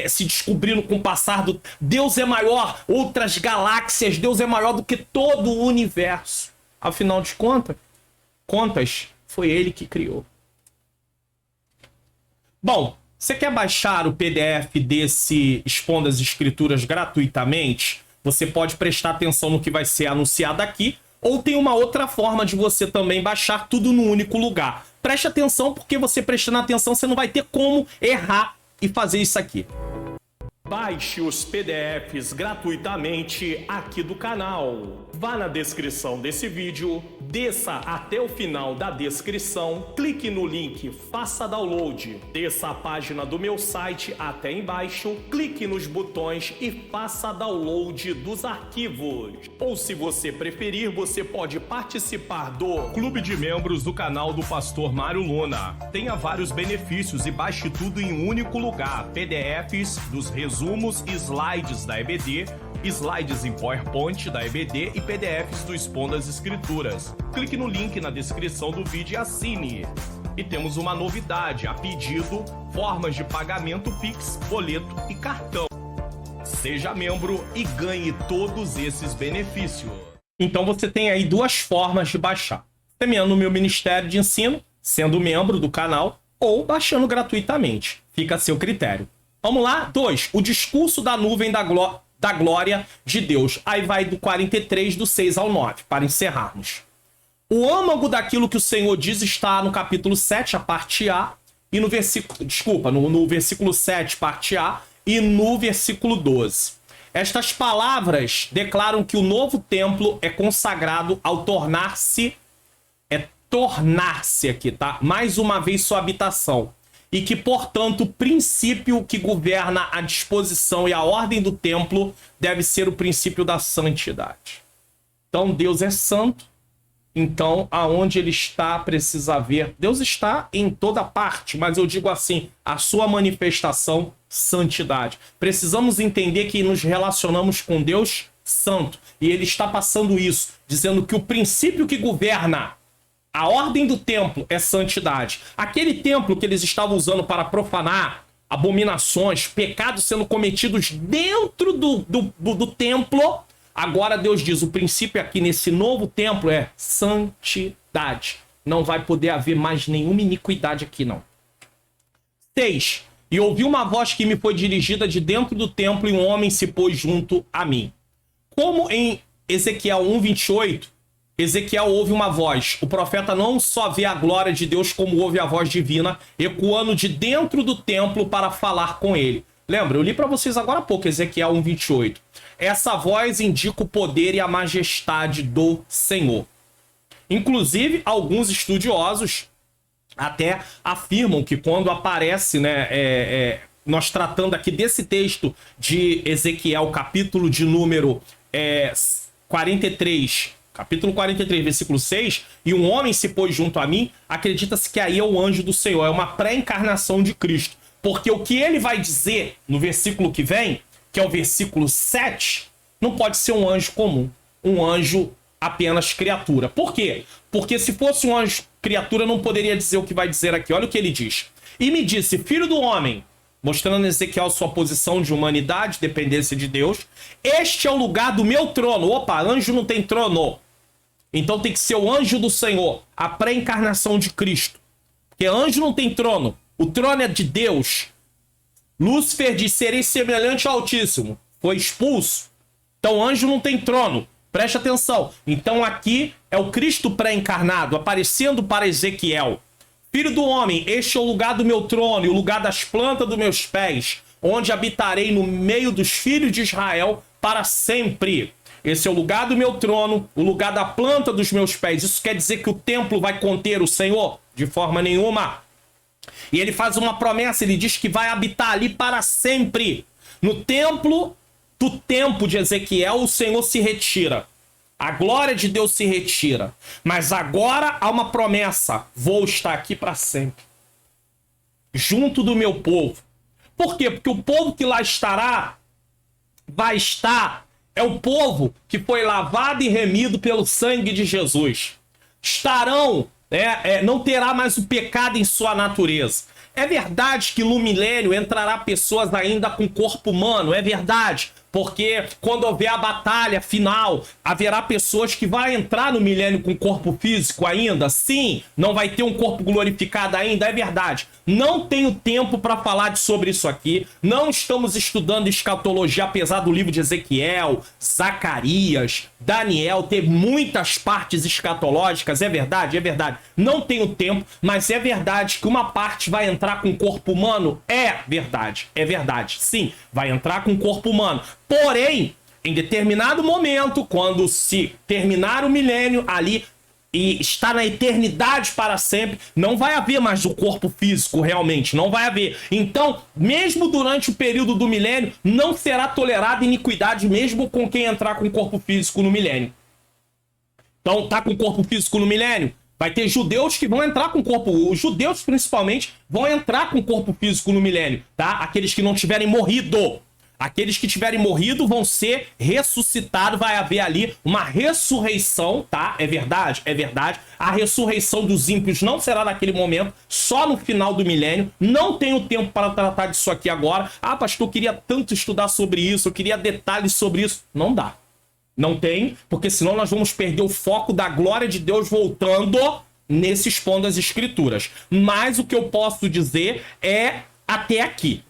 se descobrindo com o passar do... Deus é maior, outras galáxias. Deus é maior do que todo o universo. Afinal de contas, foi ele que criou. Bom, você quer baixar o PDF desse Expondo as Escrituras gratuitamente? Você pode prestar atenção no que vai ser anunciado aqui, ou tem uma outra forma de você também baixar tudo num único lugar. Preste atenção, porque você prestando atenção, você não vai ter como errar e fazer isso aqui. Baixe os PDFs gratuitamente aqui do canal. Vá na descrição desse vídeo, desça até o final da descrição, clique no link, faça download, desça a página do meu site até embaixo, clique nos botões e faça download dos arquivos. Ou se você preferir, você pode participar do Clube de Membros do canal do Pastor Mário Luna. Tenha vários benefícios e baixe tudo em um único lugar: PDFs dos resumos e slides da EBD, slides em PowerPoint da EBD e PDFs do Expondo as Escrituras. Clique no link na descrição do vídeo e assine. E temos uma novidade: a pedido, formas de pagamento Pix, boleto e cartão. Seja membro e ganhe todos esses benefícios. Então você tem aí duas formas de baixar: semeando no meu Ministério de Ensino, sendo membro do canal, ou baixando gratuitamente. Fica a seu critério. Vamos lá? 2. O discurso da nuvem da glória de Deus. Aí vai do 43, do 6 ao 9, para encerrarmos. O âmago daquilo que o Senhor diz está no capítulo 7, a parte A, e no versículo... Desculpa, no versículo 7, parte A, e no versículo 12. Estas palavras declaram que o novo templo é consagrado ao tornar-se... tornar-se aqui, tá? Mais uma vez sua habitação. E que, portanto, o princípio que governa a disposição e a ordem do templo deve ser o princípio da santidade. Então, Deus é santo. Então, aonde ele está, precisa haver... Deus está em toda parte, mas eu digo assim, a sua manifestação, santidade. Precisamos entender que nos relacionamos com Deus santo. E ele está passando isso, dizendo que o princípio que governa a ordem do templo é santidade. Aquele templo que eles estavam usando para profanar, abominações, pecados sendo cometidos dentro do templo, agora Deus diz, o princípio aqui nesse novo templo é santidade. Não vai poder haver mais nenhuma iniquidade aqui, não. 6. e ouvi uma voz que me foi dirigida de dentro do templo, e um homem se pôs junto a mim. Como em Ezequiel 1:28, Ezequiel ouve uma voz. O profeta não só vê a glória de Deus, como ouve a voz divina ecoando de dentro do templo para falar com ele. Lembra, eu li para vocês agora há pouco Ezequiel 1:28. Essa voz indica o poder e a majestade do Senhor. Inclusive, alguns estudiosos até afirmam que quando aparece, nós tratando aqui desse texto de Ezequiel, capítulo de número 43, capítulo 43, versículo 6, e um homem se pôs junto a mim, acredita-se que aí é o anjo do Senhor, é uma pré-encarnação de Cristo. Porque o que ele vai dizer no versículo que vem, que é o versículo 7, não pode ser um anjo comum, um anjo apenas criatura. Por quê? Porque se fosse um anjo criatura, não poderia dizer o que vai dizer aqui. Olha o que ele diz. E me disse, filho do homem, mostrando a Ezequiel sua posição de humanidade, dependência de Deus, este é o lugar do meu trono. Opa, anjo não tem trono. Então tem que ser o anjo do Senhor, a pré-encarnação de Cristo. Porque anjo não tem trono. O trono é de Deus. Lúcifer diz, serei semelhante ao Altíssimo. Foi expulso. Então anjo não tem trono. Preste atenção. Então aqui é o Cristo pré-encarnado, aparecendo para Ezequiel. Filho do homem, este é o lugar do meu trono e o lugar das plantas dos meus pés, onde habitarei no meio dos filhos de Israel para sempre. Esse é o lugar do meu trono, o lugar da planta dos meus pés. Isso quer dizer que o templo vai conter o Senhor? De forma nenhuma. E ele faz uma promessa, ele diz que vai habitar ali para sempre. No templo do tempo de Ezequiel, o Senhor se retira. A glória de Deus se retira. Mas agora há uma promessa. Vou estar aqui para sempre. Junto do meu povo. Por quê? Porque o povo que lá estará, vai estar, é o povo que foi lavado e remido pelo sangue de Jesus. Estarão, não terá mais o pecado em sua natureza. É verdade que no milênio entrará pessoas ainda com corpo humano, é verdade. Porque quando houver a batalha final, haverá pessoas que vão entrar no milênio com corpo físico ainda. Sim, não vai ter um corpo glorificado ainda, é verdade. Não tenho tempo para falar sobre isso aqui. Não estamos estudando escatologia, apesar do livro de Ezequiel, Zacarias, Daniel ter muitas partes escatológicas. É verdade, é verdade. Não tenho tempo, mas é verdade que uma parte vai entrar com corpo humano. É verdade, sim, vai entrar com corpo humano. Porém, em determinado momento, quando se terminar o milênio ali e está na eternidade para sempre, não vai haver mais o corpo físico realmente, não vai haver. Então, mesmo durante o período do milênio, não será tolerada iniquidade mesmo com quem entrar com corpo físico no milênio. Então, tá com corpo físico no milênio? Vai ter judeus que vão entrar com corpo... Os judeus, principalmente, vão entrar com corpo físico no milênio, tá? Aqueles que não tiverem morrido. Aqueles que tiverem morrido vão ser ressuscitados, vai haver ali uma ressurreição, tá? É verdade, é verdade. A ressurreição dos ímpios não será naquele momento, só no final do milênio. Não tenho tempo para tratar disso aqui agora. Ah, pastor, eu queria tanto estudar sobre isso, eu queria detalhes sobre isso. Não dá. Não tem, porque senão nós vamos perder o foco da glória de Deus voltando nesse expondo as escrituras. Mas o que eu posso dizer é... até aqui.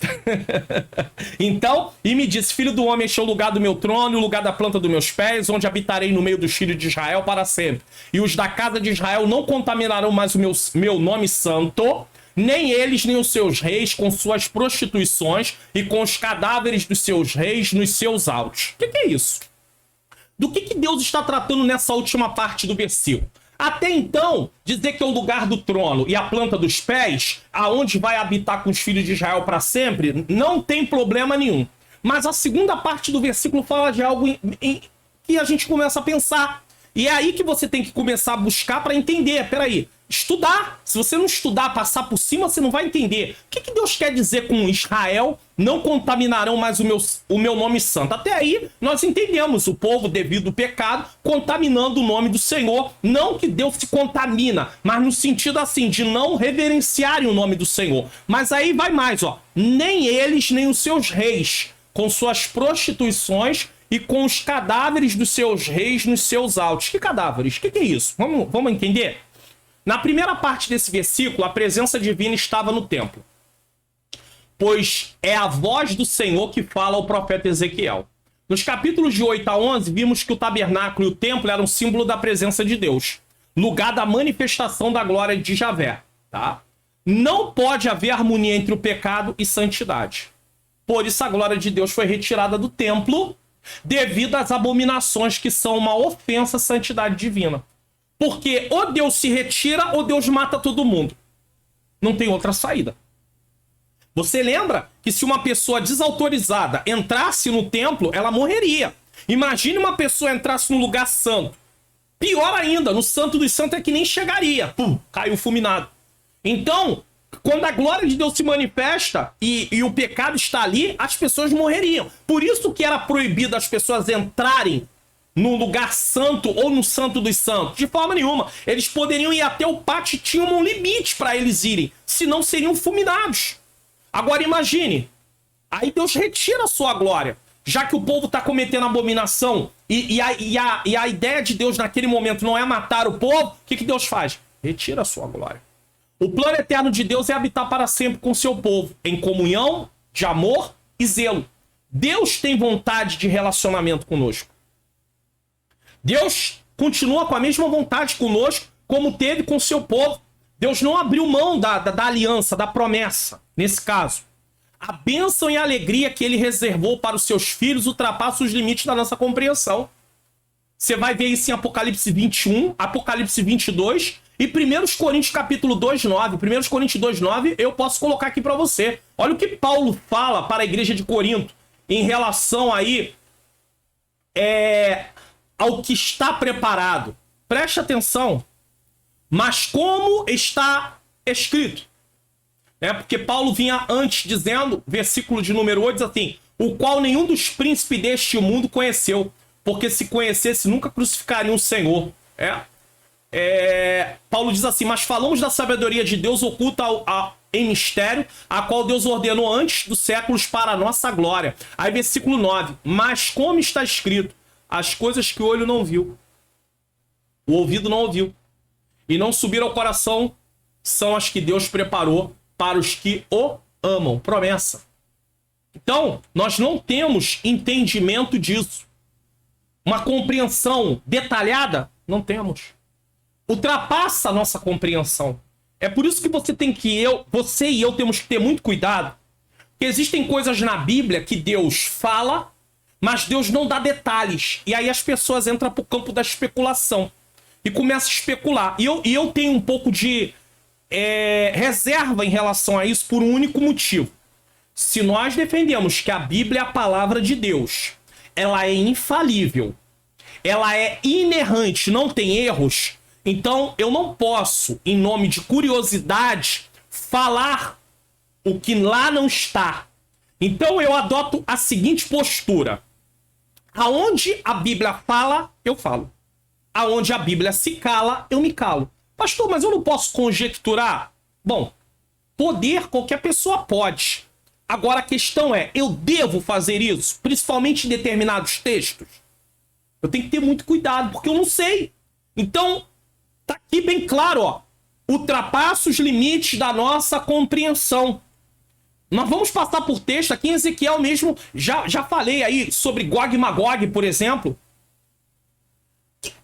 Então, e me disse, filho do homem, este é o lugar do meu trono, o lugar da planta dos meus pés, onde habitarei no meio dos filhos de Israel para sempre. E os da casa de Israel não contaminarão mais o meu nome santo, nem eles, nem os seus reis, com suas prostituições e com os cadáveres dos seus reis nos seus altos. O que é isso? Do que Deus está tratando nessa última parte do versículo? Até então, dizer que é o lugar do trono e a planta dos pés, aonde vai habitar com os filhos de Israel para sempre, não tem problema nenhum. Mas a segunda parte do versículo fala de algo que a gente começa a pensar. E é aí que você tem que começar a buscar para entender. Peraí, estudar. Se você não estudar, passar por cima, você não vai entender. O que Deus quer dizer com Israel? Não contaminarão mais o meu nome santo. Até aí, nós entendemos o povo, devido ao pecado, contaminando o nome do Senhor. Não que Deus se contamina, mas no sentido assim, de não reverenciarem o nome do Senhor. Mas aí vai mais, ó. Nem eles, nem os seus reis, com suas prostituições e com os cadáveres dos seus reis nos seus altos. Que cadáveres? O que é isso? Vamos entender? Na primeira parte desse versículo, a presença divina estava no templo. pois é a voz do Senhor que fala ao profeta Ezequiel. Nos capítulos de 8 a 11, vimos que o tabernáculo e o templo eram um símbolo da presença de Deus, lugar da manifestação da glória de Javé, tá? Não pode haver harmonia entre o pecado e santidade. Por isso a glória de Deus foi retirada do templo devido às abominações que são uma ofensa à santidade divina. Porque ou Deus se retira ou Deus mata todo mundo. Não tem outra saída. Você lembra que se uma pessoa desautorizada entrasse no templo, ela morreria. Imagine uma pessoa entrasse no lugar santo. Pior ainda, no Santo dos Santos é que nem chegaria. Pum, caiu fulminado. Então, quando a glória de Deus se manifesta e o pecado está ali, as pessoas morreriam. Por isso que era proibido as pessoas entrarem no lugar santo ou no Santo dos Santos. De forma nenhuma. Eles poderiam ir até o pátio e tinham um limite para eles irem. Senão seriam fulminados. Agora imagine. Aí Deus retira a sua glória. Já que o povo está cometendo abominação e a ideia de Deus naquele momento não é matar o povo, o que Deus faz? Retira a sua glória. O plano eterno de Deus é habitar para sempre com seu povo, em comunhão, de amor e zelo. Deus tem vontade de relacionamento conosco. Deus continua com a mesma vontade conosco, como teve com seu povo. Deus não abriu mão da aliança, da promessa, nesse caso. A bênção e a alegria que ele reservou para os seus filhos ultrapassa os limites da nossa compreensão. Você vai ver isso em Apocalipse 21, Apocalipse 22 e 1 Coríntios capítulo 2:9. 1 Coríntios 2:9 eu posso colocar aqui para você. Olha o que Paulo fala para a igreja de Corinto em relação aí ao que está preparado. Preste atenção. Mas como está escrito? Porque Paulo vinha antes dizendo, versículo de número 8, diz assim: o qual nenhum dos príncipes deste mundo conheceu, porque se conhecesse nunca crucificariam o Senhor. Paulo diz assim: mas falamos da sabedoria de Deus oculta em mistério, a qual Deus ordenou antes dos séculos para a nossa glória. Aí versículo 9: mas como está escrito, as coisas que o olho não viu, o ouvido não ouviu, e não subiram ao coração, são as que Deus preparou para os que o amam. Promessa. Então, nós não temos entendimento disso. Uma compreensão detalhada? Não temos. Ultrapassa a nossa compreensão. É por isso que você e eu temos que ter muito cuidado. Porque existem coisas na Bíblia que Deus fala, mas Deus não dá detalhes. E aí as pessoas entram para o campo da especulação. E começam a especular. E eu tenho um pouco de reserva em relação a isso por um único motivo. Se nós defendemos que a Bíblia é a palavra de Deus, ela é infalível, ela é inerrante, não tem erros, então eu não posso, em nome de curiosidade, falar o que lá não está. Então eu adoto a seguinte postura: aonde a Bíblia fala, eu falo. Aonde a Bíblia se cala, eu me calo. Pastor, mas eu não posso conjecturar? Bom, poder qualquer pessoa pode. Agora a questão é, eu devo fazer isso? Principalmente em determinados textos? Eu tenho que ter muito cuidado, porque eu não sei. Então, tá aqui bem claro, ó. Ultrapassa os limites da nossa compreensão. Nós vamos passar por texto aqui em Ezequiel mesmo. Já falei aí sobre Gog e Magog, por exemplo.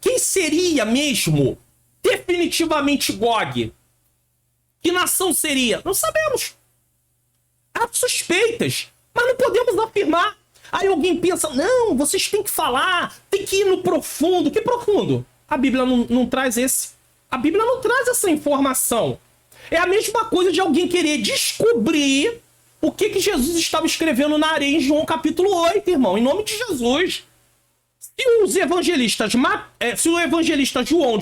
Quem seria mesmo definitivamente Gog? Que nação seria? Não sabemos. Há suspeitas, mas não podemos afirmar. Aí alguém pensa, não, vocês têm que falar, tem que ir no profundo. Que profundo? A Bíblia não traz esse. A Bíblia não traz essa informação. É a mesma coisa de alguém querer descobrir o que Jesus estava escrevendo na areia em João capítulo 8, irmão, em nome de Jesus. Se o evangelista João,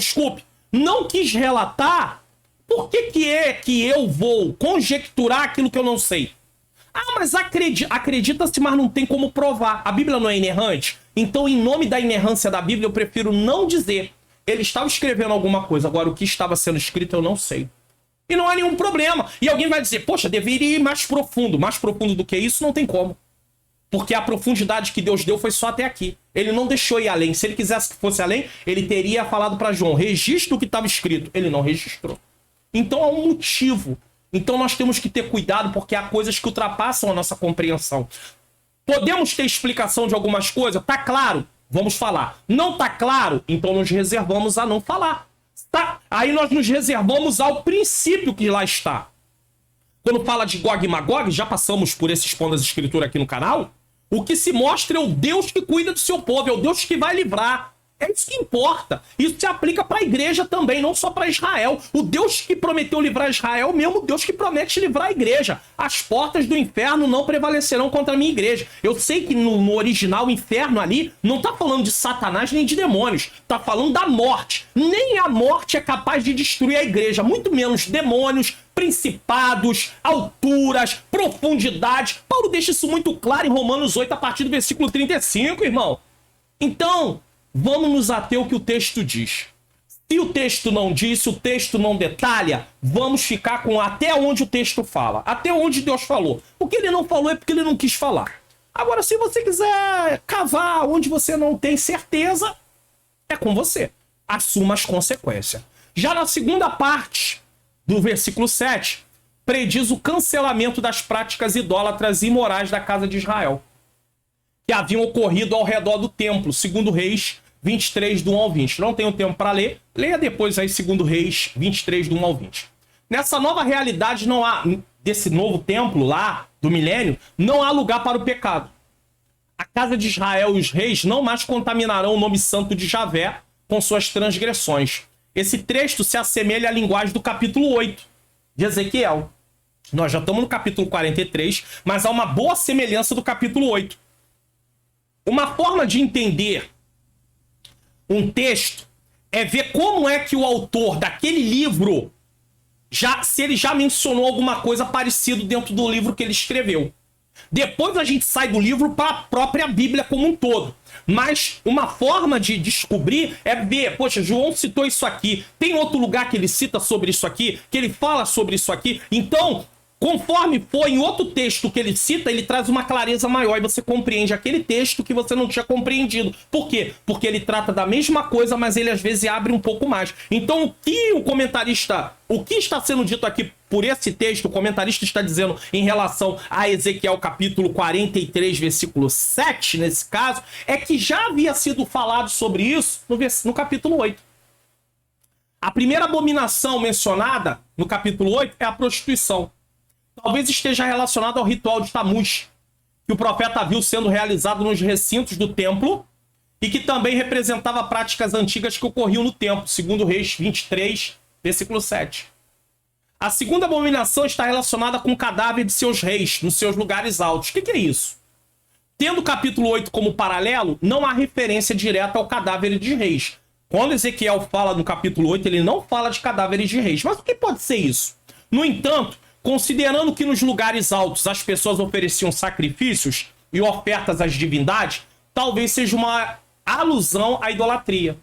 não quis relatar, por que eu vou conjecturar aquilo que eu não sei? Ah, mas acredita-se, mas não tem como provar. A Bíblia não é inerrante? Então, em nome da inerrância da Bíblia, eu prefiro não dizer. Ele estava escrevendo alguma coisa, agora o que estava sendo escrito eu não sei. E não há nenhum problema. E alguém vai dizer, poxa, deveria ir mais profundo. Mais profundo do que isso, não tem como. Porque a profundidade que Deus deu foi só até aqui. Ele não deixou ir além. Se ele quisesse que fosse além, ele teria falado para João, registra o que estava escrito. Ele não registrou. Então há um motivo Então nós temos que ter cuidado, porque há coisas que ultrapassam a nossa compreensão. Podemos ter explicação de algumas coisas? Tá claro? Vamos falar. Não tá claro? Então nos reservamos a não falar. Tá? Aí nós nos reservamos ao princípio que lá está. Quando fala de Gog e Magog, já passamos por esse Expondo as Escrituras aqui no canal, o que se mostra é o Deus que cuida do seu povo, é o Deus que vai livrar. É isso que importa. Isso se aplica para a igreja também, não só para Israel. O Deus que prometeu livrar Israel é o mesmo Deus que promete livrar a igreja. As portas do inferno não prevalecerão contra a minha igreja. Eu sei que no original, o inferno ali não está falando de Satanás nem de demônios. Está falando da morte. Nem a morte é capaz de destruir a igreja. Muito menos demônios, principados, alturas, profundidade. Paulo deixa isso muito claro em Romanos 8, a partir do versículo 35, irmão. Então, vamos nos ater ao que o texto diz. Se o texto não diz, se o texto não detalha, vamos ficar com até onde o texto fala. Até onde Deus falou. O que ele não falou é porque ele não quis falar. Agora, se você quiser cavar onde você não tem certeza, é com você. Assuma as consequências. Já na segunda parte do versículo 7, prediz o cancelamento das práticas idólatras e imorais da casa de Israel, que haviam ocorrido ao redor do templo, segundo Reis 23, do 1 ao 20. Não tenho tempo para ler, leia depois aí segundo Reis 23, do 1 ao 20. Nessa nova realidade, não há, desse novo templo lá, do milênio, não há lugar para o pecado. A casa de Israel e os reis não mais contaminarão o nome santo de Javé com suas transgressões. Esse trecho se assemelha à linguagem do capítulo 8 de Ezequiel. Nós já estamos no capítulo 43, mas há uma boa semelhança do capítulo 8. Uma forma de entender um texto é ver como é que o autor daquele livro, se ele já mencionou alguma coisa parecida dentro do livro que ele escreveu. Depois a gente sai do livro para a própria Bíblia como um todo. Mas uma forma de descobrir é ver, poxa, João citou isso aqui, tem outro lugar que ele cita sobre isso aqui, que ele fala sobre isso aqui. Então, conforme for em outro texto que ele cita, ele traz uma clareza maior e você compreende aquele texto que você não tinha compreendido. Por quê? Porque ele trata da mesma coisa, mas ele às vezes abre um pouco mais. Então, o que está sendo dito aqui por esse texto, o comentarista está dizendo em relação a Ezequiel capítulo 43, versículo 7, nesse caso, é que já havia sido falado sobre isso no capítulo 8. A primeira abominação mencionada no capítulo 8 é a prostituição. Talvez esteja relacionado ao ritual de Tamuz, que o profeta viu sendo realizado nos recintos do templo e que também representava práticas antigas que ocorriam no templo, segundo Reis 23, versículo 7. A segunda abominação está relacionada com o cadáver de seus reis, nos seus lugares altos. O que é isso? Tendo o capítulo 8 como paralelo, não há referência direta ao cadáver de reis. Quando Ezequiel fala no capítulo 8, ele não fala de cadáveres de reis. Mas o que pode ser isso? No entanto, considerando que nos lugares altos as pessoas ofereciam sacrifícios e ofertas às divindades, talvez seja uma alusão à idolatria.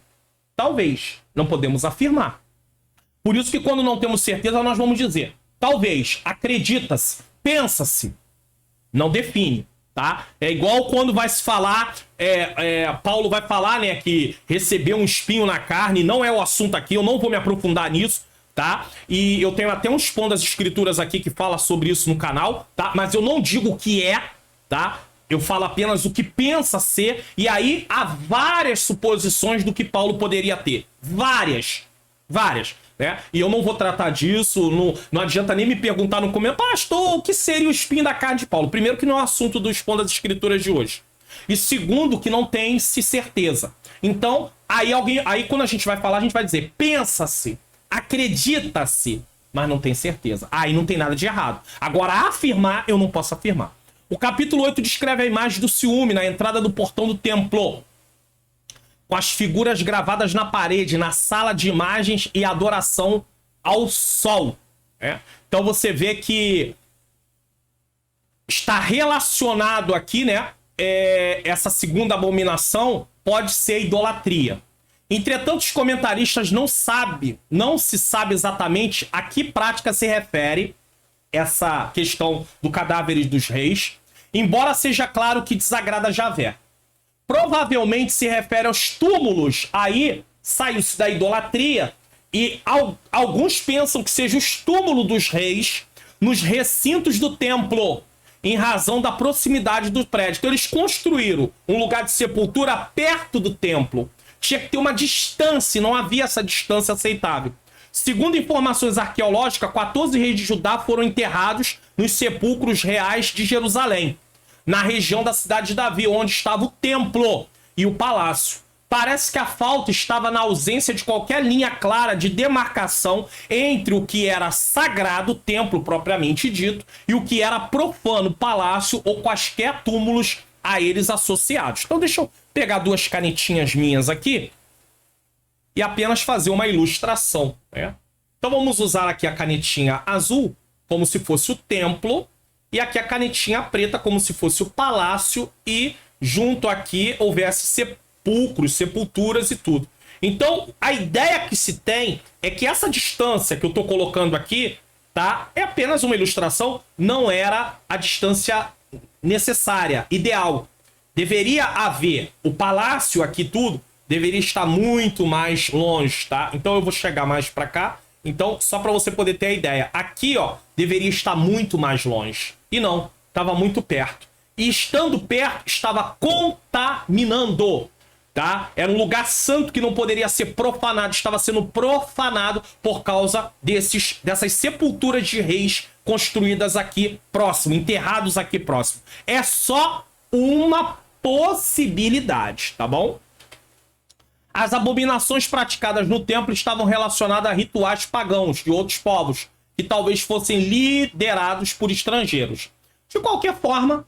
Talvez. Não podemos afirmar. Por isso que quando não temos certeza, nós vamos dizer, talvez, acredita-se, pensa-se, não define, tá? É igual quando vai se falar, Paulo vai falar, né, que recebeu um espinho na carne, não é o assunto aqui, eu não vou me aprofundar nisso, tá? E eu tenho até um Expondo as Escrituras aqui que fala sobre isso no canal, tá? Mas eu não digo o que é, tá? Eu falo apenas o que pensa ser, e aí há várias suposições do que Paulo poderia ter. Várias. Né? E eu não vou tratar disso, não adianta nem me perguntar no comentário, pastor, o que seria o espinho da carne de Paulo? Primeiro que não é o assunto do Expondo as Escrituras de hoje. E segundo que não tem-se certeza. Então, aí quando a gente vai falar, a gente vai dizer, pensa-se, acredita-se, mas não tem certeza. Aí não tem nada de errado. Agora, afirmar, eu não posso afirmar. O capítulo 8 descreve a imagem do ciúme na entrada do portão do templo, com as figuras gravadas na parede, na sala de imagens e adoração ao sol. Né? Então você vê que está relacionado aqui, né? Essa segunda abominação pode ser idolatria. Entretanto, os comentaristas não se sabe exatamente a que prática se refere essa questão do cadáver dos reis, embora seja claro que desagrada Javé. Provavelmente se refere aos túmulos, aí saiu-se da idolatria, e alguns pensam que seja os túmulos dos reis, nos recintos do templo, em razão da proximidade do prédio. Então eles construíram um lugar de sepultura perto do templo. Tinha que ter uma distância, não havia essa distância aceitável. Segundo informações arqueológicas, 14 reis de Judá foram enterrados nos sepulcros reais de Jerusalém, na região da cidade de Davi, onde estava o templo e o palácio. Parece que a falta estava na ausência de qualquer linha clara de demarcação entre o que era sagrado, templo propriamente dito, e o que era profano, palácio ou quaisquer túmulos a eles associados. Então deixa eu pegar duas canetinhas minhas aqui e apenas fazer uma ilustração, né? Então vamos usar aqui a canetinha azul como se fosse o templo e aqui a canetinha preta como se fosse o palácio e junto aqui houvesse sepulcros, sepulturas e tudo. Então a ideia que se tem é que essa distância que eu estou colocando aqui, tá, é apenas uma ilustração, não era a distância necessária, ideal. Deveria haver o palácio aqui, tudo deveria estar muito mais longe, tá? Então eu vou chegar mais para cá. Então, só para você poder ter a ideia, aqui, ó, deveria estar muito mais longe. E não, estava muito perto. E estando perto, estava contaminando, tá? Era um lugar santo que não poderia ser profanado, estava sendo profanado por causa dessas sepulturas de reis construídas aqui próximo, enterrados aqui próximo. É só uma possibilidade, tá bom? As abominações praticadas no templo estavam relacionadas a rituais pagãos de outros povos, que talvez fossem liderados por estrangeiros. De qualquer forma,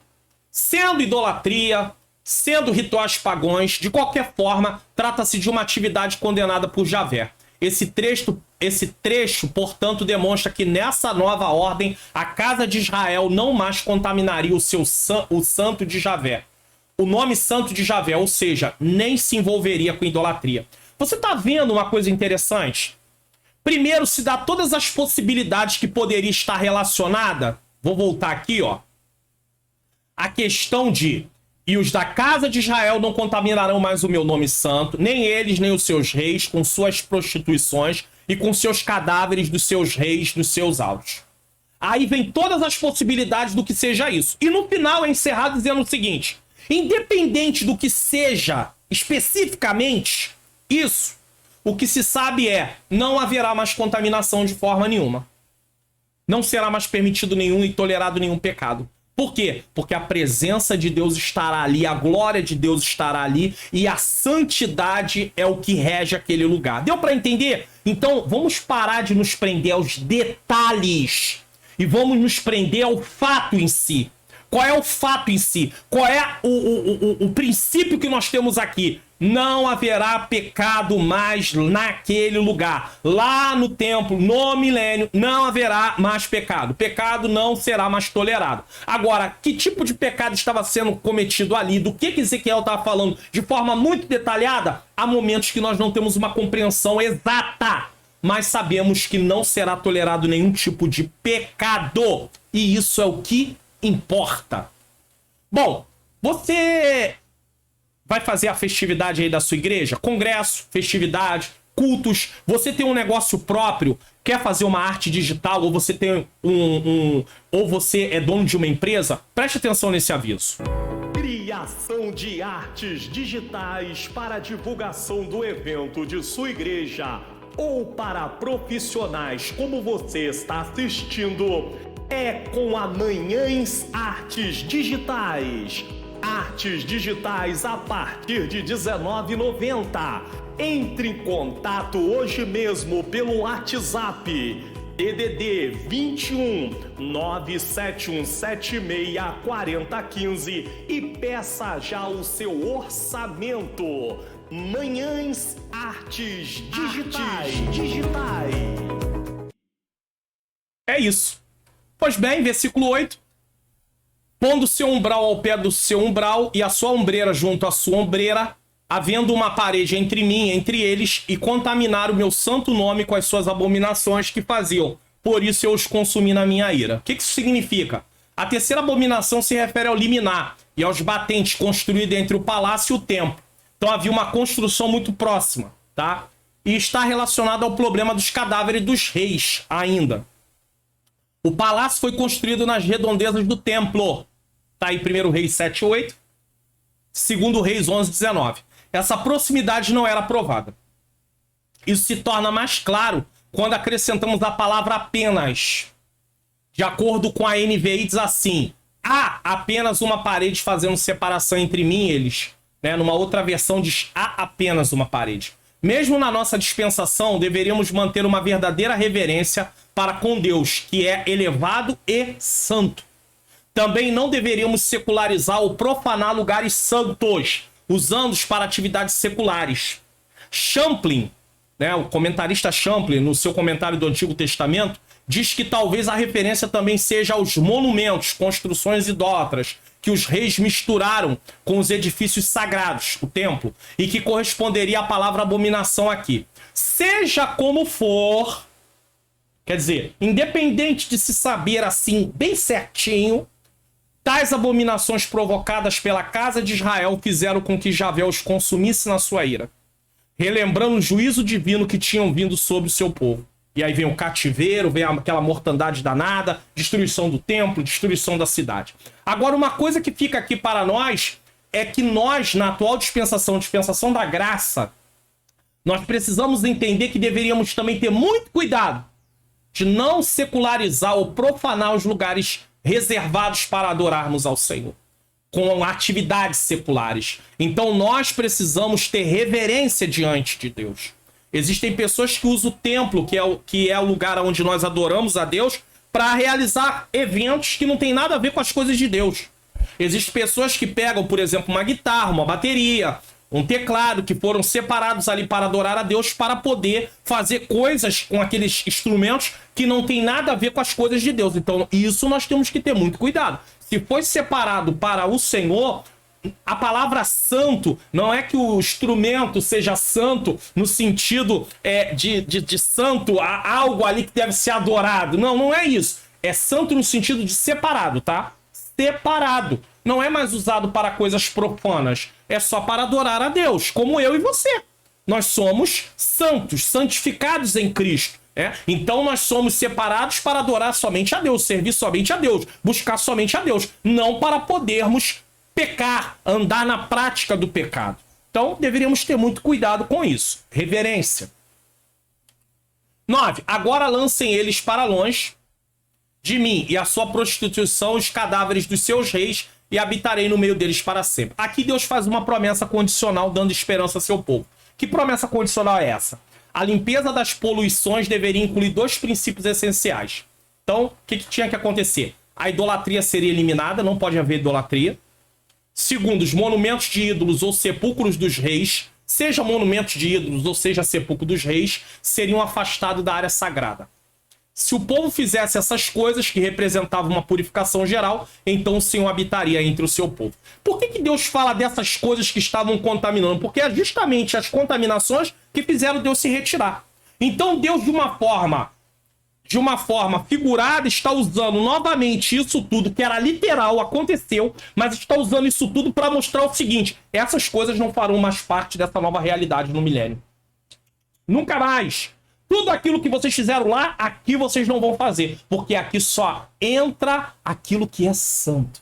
sendo idolatria, sendo rituais pagãos, de qualquer forma, trata-se de uma atividade condenada por Javé. Esse trecho, portanto, demonstra que nessa nova ordem, a casa de Israel não mais contaminaria o santo de Javé. O nome santo de Javé, ou seja, nem se envolveria com idolatria. Você está vendo uma coisa interessante? Primeiro, se dá todas as possibilidades que poderia estar relacionada. Vou voltar aqui, ó. A questão de: e os da casa de Israel não contaminarão mais o meu nome santo, nem eles, nem os seus reis, com suas prostituições e com seus cadáveres dos seus reis, dos seus altos. Aí vem todas as possibilidades do que seja isso. E no final é encerrado dizendo o seguinte: independente do que seja especificamente isso, o que se sabe é: não haverá mais contaminação de forma nenhuma. Não será mais permitido nenhum e tolerado nenhum pecado. Por quê? Porque a presença de Deus estará ali, a glória de Deus estará ali e a santidade é o que rege aquele lugar. Deu para entender? Então vamos parar de nos prender aos detalhes e vamos nos prender ao fato em si. Qual é o fato em si? Qual é o princípio que nós temos aqui? Não haverá pecado mais naquele lugar. Lá no templo, no milênio, não haverá mais pecado. Pecado não será mais tolerado. Agora, que tipo de pecado estava sendo cometido ali? Do que Ezequiel estava falando de forma muito detalhada? Há momentos que nós não temos uma compreensão exata, mas sabemos que não será tolerado nenhum tipo de pecado. E isso é o que importa. Bom, você vai fazer a festividade aí da sua igreja? Congresso, festividade, cultos. Você tem um negócio próprio, quer fazer uma arte digital, ou você tem ou você é dono de uma empresa? Preste atenção nesse aviso. Criação de artes digitais para divulgação do evento de sua igreja ou para profissionais como você está assistindo. É com a Manhãs Artes Digitais. Artes digitais a partir de R$19,90. Entre em contato hoje mesmo pelo WhatsApp DDD 21 97176 4015 e peça já o seu orçamento. Manhãs Artes Digitais. É isso. Pois bem, versículo 8. Pondo seu umbral ao pé do seu umbral e a sua ombreira junto à sua ombreira, havendo uma parede entre mim e entre eles, e contaminar o meu santo nome com as suas abominações que faziam. Por isso eu os consumi na minha ira. O que isso significa? A terceira abominação se refere ao liminar e aos batentes construídos entre o palácio e o templo. Então havia uma construção muito próxima, tá? E está relacionado ao problema dos cadáveres dos reis ainda. O palácio foi construído nas redondezas do templo. Está aí 1 Reis 7:8, 2 Reis 11:19. Essa proximidade não era aprovada. Isso se torna mais claro quando acrescentamos a palavra apenas. De acordo com a NVI, diz assim: há apenas uma parede fazendo separação entre mim e eles. Numa outra versão diz: há apenas uma parede. Mesmo na nossa dispensação, deveríamos manter uma verdadeira reverência para com Deus, que é elevado e santo. Também não deveríamos secularizar ou profanar lugares santos, usando-os para atividades seculares. Champlin, o comentarista Champlin, no seu comentário do Antigo Testamento, diz que talvez a referência também seja aos monumentos, construções idólatras, que os reis misturaram com os edifícios sagrados, o templo, e que corresponderia à palavra abominação aqui. Seja como for, quer dizer, independente de se saber assim bem certinho, tais abominações provocadas pela casa de Israel fizeram com que Javé os consumisse na sua ira, relembrando o juízo divino que tinham vindo sobre o seu povo. E aí vem o cativeiro, vem aquela mortandade danada, destruição do templo, destruição da cidade. Agora, uma coisa que fica aqui para nós é que nós, na atual dispensação da graça, nós precisamos entender que deveríamos também ter muito cuidado de não secularizar ou profanar os lugares reservados para adorarmos ao Senhor, com atividades seculares. Então nós precisamos ter reverência diante de Deus. Existem pessoas que usam o templo, que é o lugar onde nós adoramos a Deus, para realizar eventos que não tem nada a ver com as coisas de Deus. Existem pessoas que pegam, por exemplo, uma guitarra, uma bateria, um teclado, que foram separados ali para adorar a Deus, para poder fazer coisas com aqueles instrumentos que não tem nada a ver com as coisas de Deus. Então, isso nós temos que ter muito cuidado. Se foi separado para o Senhor, a palavra santo não é que o instrumento seja santo no sentido de santo, algo ali que deve ser adorado. Não, não é isso. É santo no sentido de separado, tá? Separado. Não é mais usado para coisas profanas. É só para adorar a Deus, como eu e você. Nós somos santos, santificados em Cristo. Então nós somos separados para adorar somente a Deus, servir somente a Deus, buscar somente a Deus, não para podermos pecar, andar na prática do pecado. Então deveríamos ter muito cuidado com isso. Reverência. 9. Agora lancem eles para longe de mim e a sua prostituição, os cadáveres dos seus reis, e habitarei no meio deles para sempre. Aqui Deus faz uma promessa condicional, dando esperança ao seu povo. Que promessa condicional é essa? A limpeza das poluições deveria incluir 2 princípios essenciais. Então, o que tinha que acontecer? A idolatria seria eliminada, não pode haver idolatria. Segundo, os monumentos de ídolos ou sepulcros dos reis, seja monumentos de ídolos ou seja sepulcro dos reis, seriam afastados da área sagrada. Se o povo fizesse essas coisas, que representavam uma purificação geral, então o Senhor habitaria entre o seu povo. Por que Deus fala dessas coisas que estavam contaminando? Porque é justamente as contaminações que fizeram Deus se retirar. Então Deus, de uma forma figurada, está usando novamente isso tudo, que era literal, aconteceu, mas está usando isso tudo para mostrar o seguinte: essas coisas não farão mais parte dessa nova realidade no milênio. Nunca mais. Tudo aquilo que vocês fizeram lá, aqui vocês não vão fazer. Porque aqui só entra aquilo que é santo.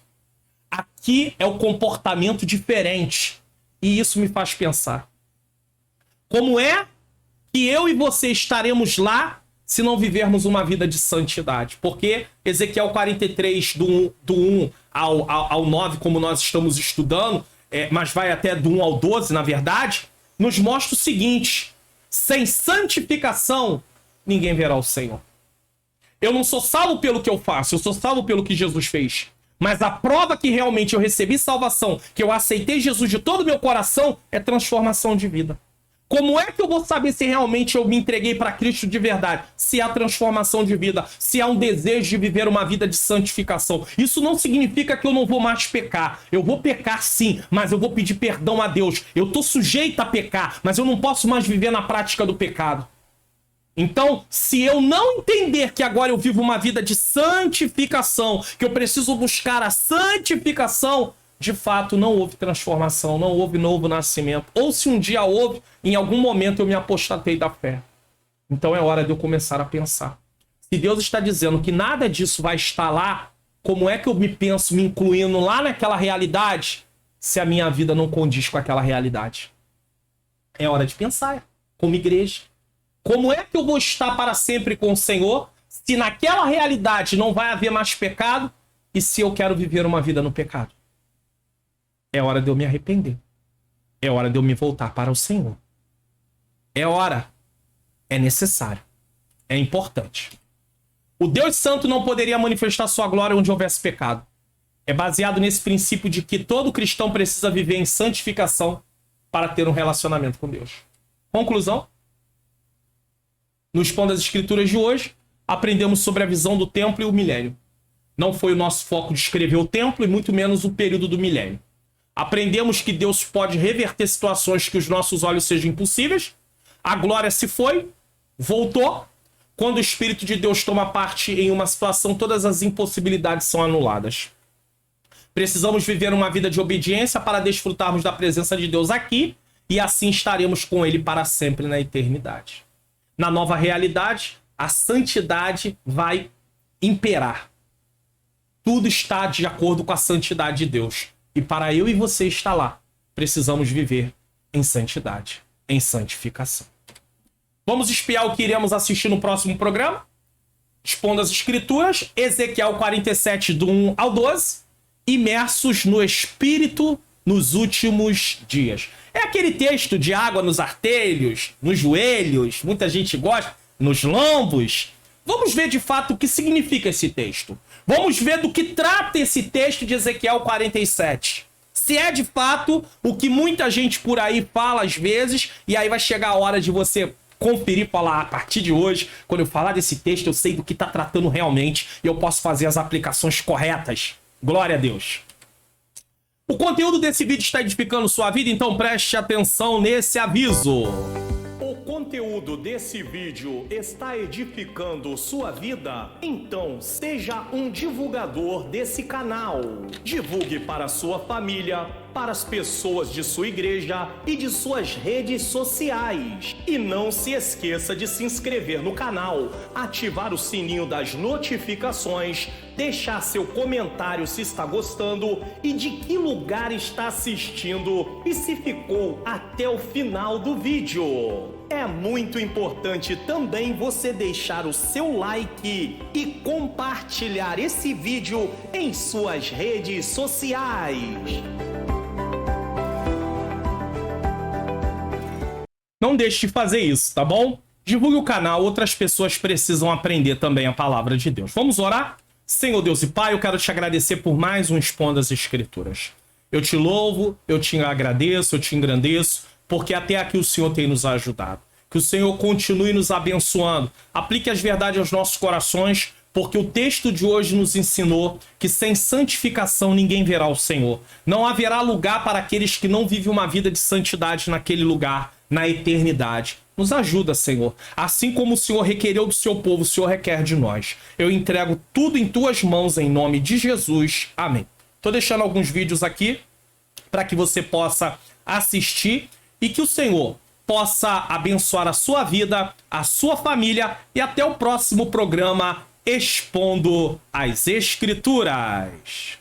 Aqui é o comportamento diferente. E isso me faz pensar: como é que eu e você estaremos lá se não vivermos uma vida de santidade? Porque Ezequiel 43, do 1 ao 9, como nós estamos estudando, mas vai até do 1 ao 12, na verdade, nos mostra o seguinte: sem santificação, ninguém verá o Senhor. Eu não sou salvo pelo que eu faço, eu sou salvo pelo que Jesus fez. Mas a prova que realmente eu recebi salvação, que eu aceitei Jesus de todo o meu coração, é transformação de vida. Como é que eu vou saber se realmente eu me entreguei para Cristo de verdade? Se há transformação de vida, se há um desejo de viver uma vida de santificação. Isso não significa que eu não vou mais pecar. Eu vou pecar sim, mas eu vou pedir perdão a Deus. Eu estou sujeito a pecar, mas eu não posso mais viver na prática do pecado. Então, se eu não entender que agora eu vivo uma vida de santificação, que eu preciso buscar a santificação, de fato, não houve transformação, não houve novo nascimento. Ou se um dia houve, em algum momento eu me apostatei da fé. Então é hora de eu começar a pensar: Se Deus está dizendo que nada disso vai estar lá, como é que eu me penso me incluindo lá naquela realidade se a minha vida não condiz com aquela realidade? É hora de pensar, como igreja. Como é que eu vou estar para sempre com o Senhor se naquela realidade não vai haver mais pecado e se eu quero viver uma vida no pecado? É hora de eu me arrepender. É hora de eu me voltar para o Senhor. É hora. É necessário. É importante. O Deus Santo não poderia manifestar sua glória onde houvesse pecado. É baseado nesse princípio de que todo cristão precisa viver em santificação para ter um relacionamento com Deus. Conclusão? No Expondo as Escrituras de hoje, aprendemos sobre a visão do templo e o milênio. Não foi o nosso foco descrever o templo e muito menos o período do milênio. Aprendemos que Deus pode reverter situações que os nossos olhos sejam impossíveis. A glória se foi, voltou. Quando o Espírito de Deus toma parte em uma situação, todas as impossibilidades são anuladas. Precisamos viver uma vida de obediência para desfrutarmos da presença de Deus aqui e assim estaremos com Ele para sempre na eternidade. Na nova realidade, a santidade vai imperar. Tudo está de acordo com a santidade de Deus. E para eu e você estar lá, precisamos viver em santidade, em santificação. Vamos espiar o que iremos assistir no próximo programa? Expondo as Escrituras, Ezequiel 47, do 1 ao 12, imersos no Espírito nos últimos dias. É aquele texto de água nos artelhos, nos joelhos, muita gente gosta, nos lombos. Vamos ver de fato o que significa esse texto. Vamos ver do que trata esse texto de Ezequiel 47. Se é de fato o que muita gente por aí fala às vezes, e aí vai chegar a hora de você conferir, falar, a partir de hoje, quando eu falar desse texto, eu sei do que está tratando realmente e eu posso fazer as aplicações corretas. Glória a Deus. O conteúdo desse vídeo está edificando sua vida, então preste atenção nesse aviso. O conteúdo desse vídeo está edificando sua vida? Então seja um divulgador desse canal. Divulgue para sua família, para as pessoas de sua igreja e de suas redes sociais. E não se esqueça de se inscrever no canal, ativar o sininho das notificações, deixar seu comentário se está gostando e de que lugar está assistindo e se ficou até o final do vídeo. É muito importante também você deixar o seu like e compartilhar esse vídeo em suas redes sociais. Não deixe de fazer isso, tá bom? Divulgue o canal, outras pessoas precisam aprender também a palavra de Deus. Vamos orar? Senhor Deus e Pai, eu quero te agradecer por mais um Expondo as Escrituras. Eu te louvo, eu te agradeço, eu te engrandeço, porque até aqui o Senhor tem nos ajudado. Que o Senhor continue nos abençoando. Aplique as verdades aos nossos corações, porque o texto de hoje nos ensinou que sem santificação ninguém verá o Senhor. Não haverá lugar para aqueles que não vivem uma vida de santidade naquele lugar, na eternidade. Nos ajuda, Senhor. Assim como o Senhor requereu do seu povo, o Senhor requer de nós. Eu entrego tudo em tuas mãos, em nome de Jesus. Amém. Tô deixando alguns vídeos aqui para que você possa assistir e que o Senhor possa abençoar a sua vida, a sua família e até o próximo programa Expondo as Escrituras.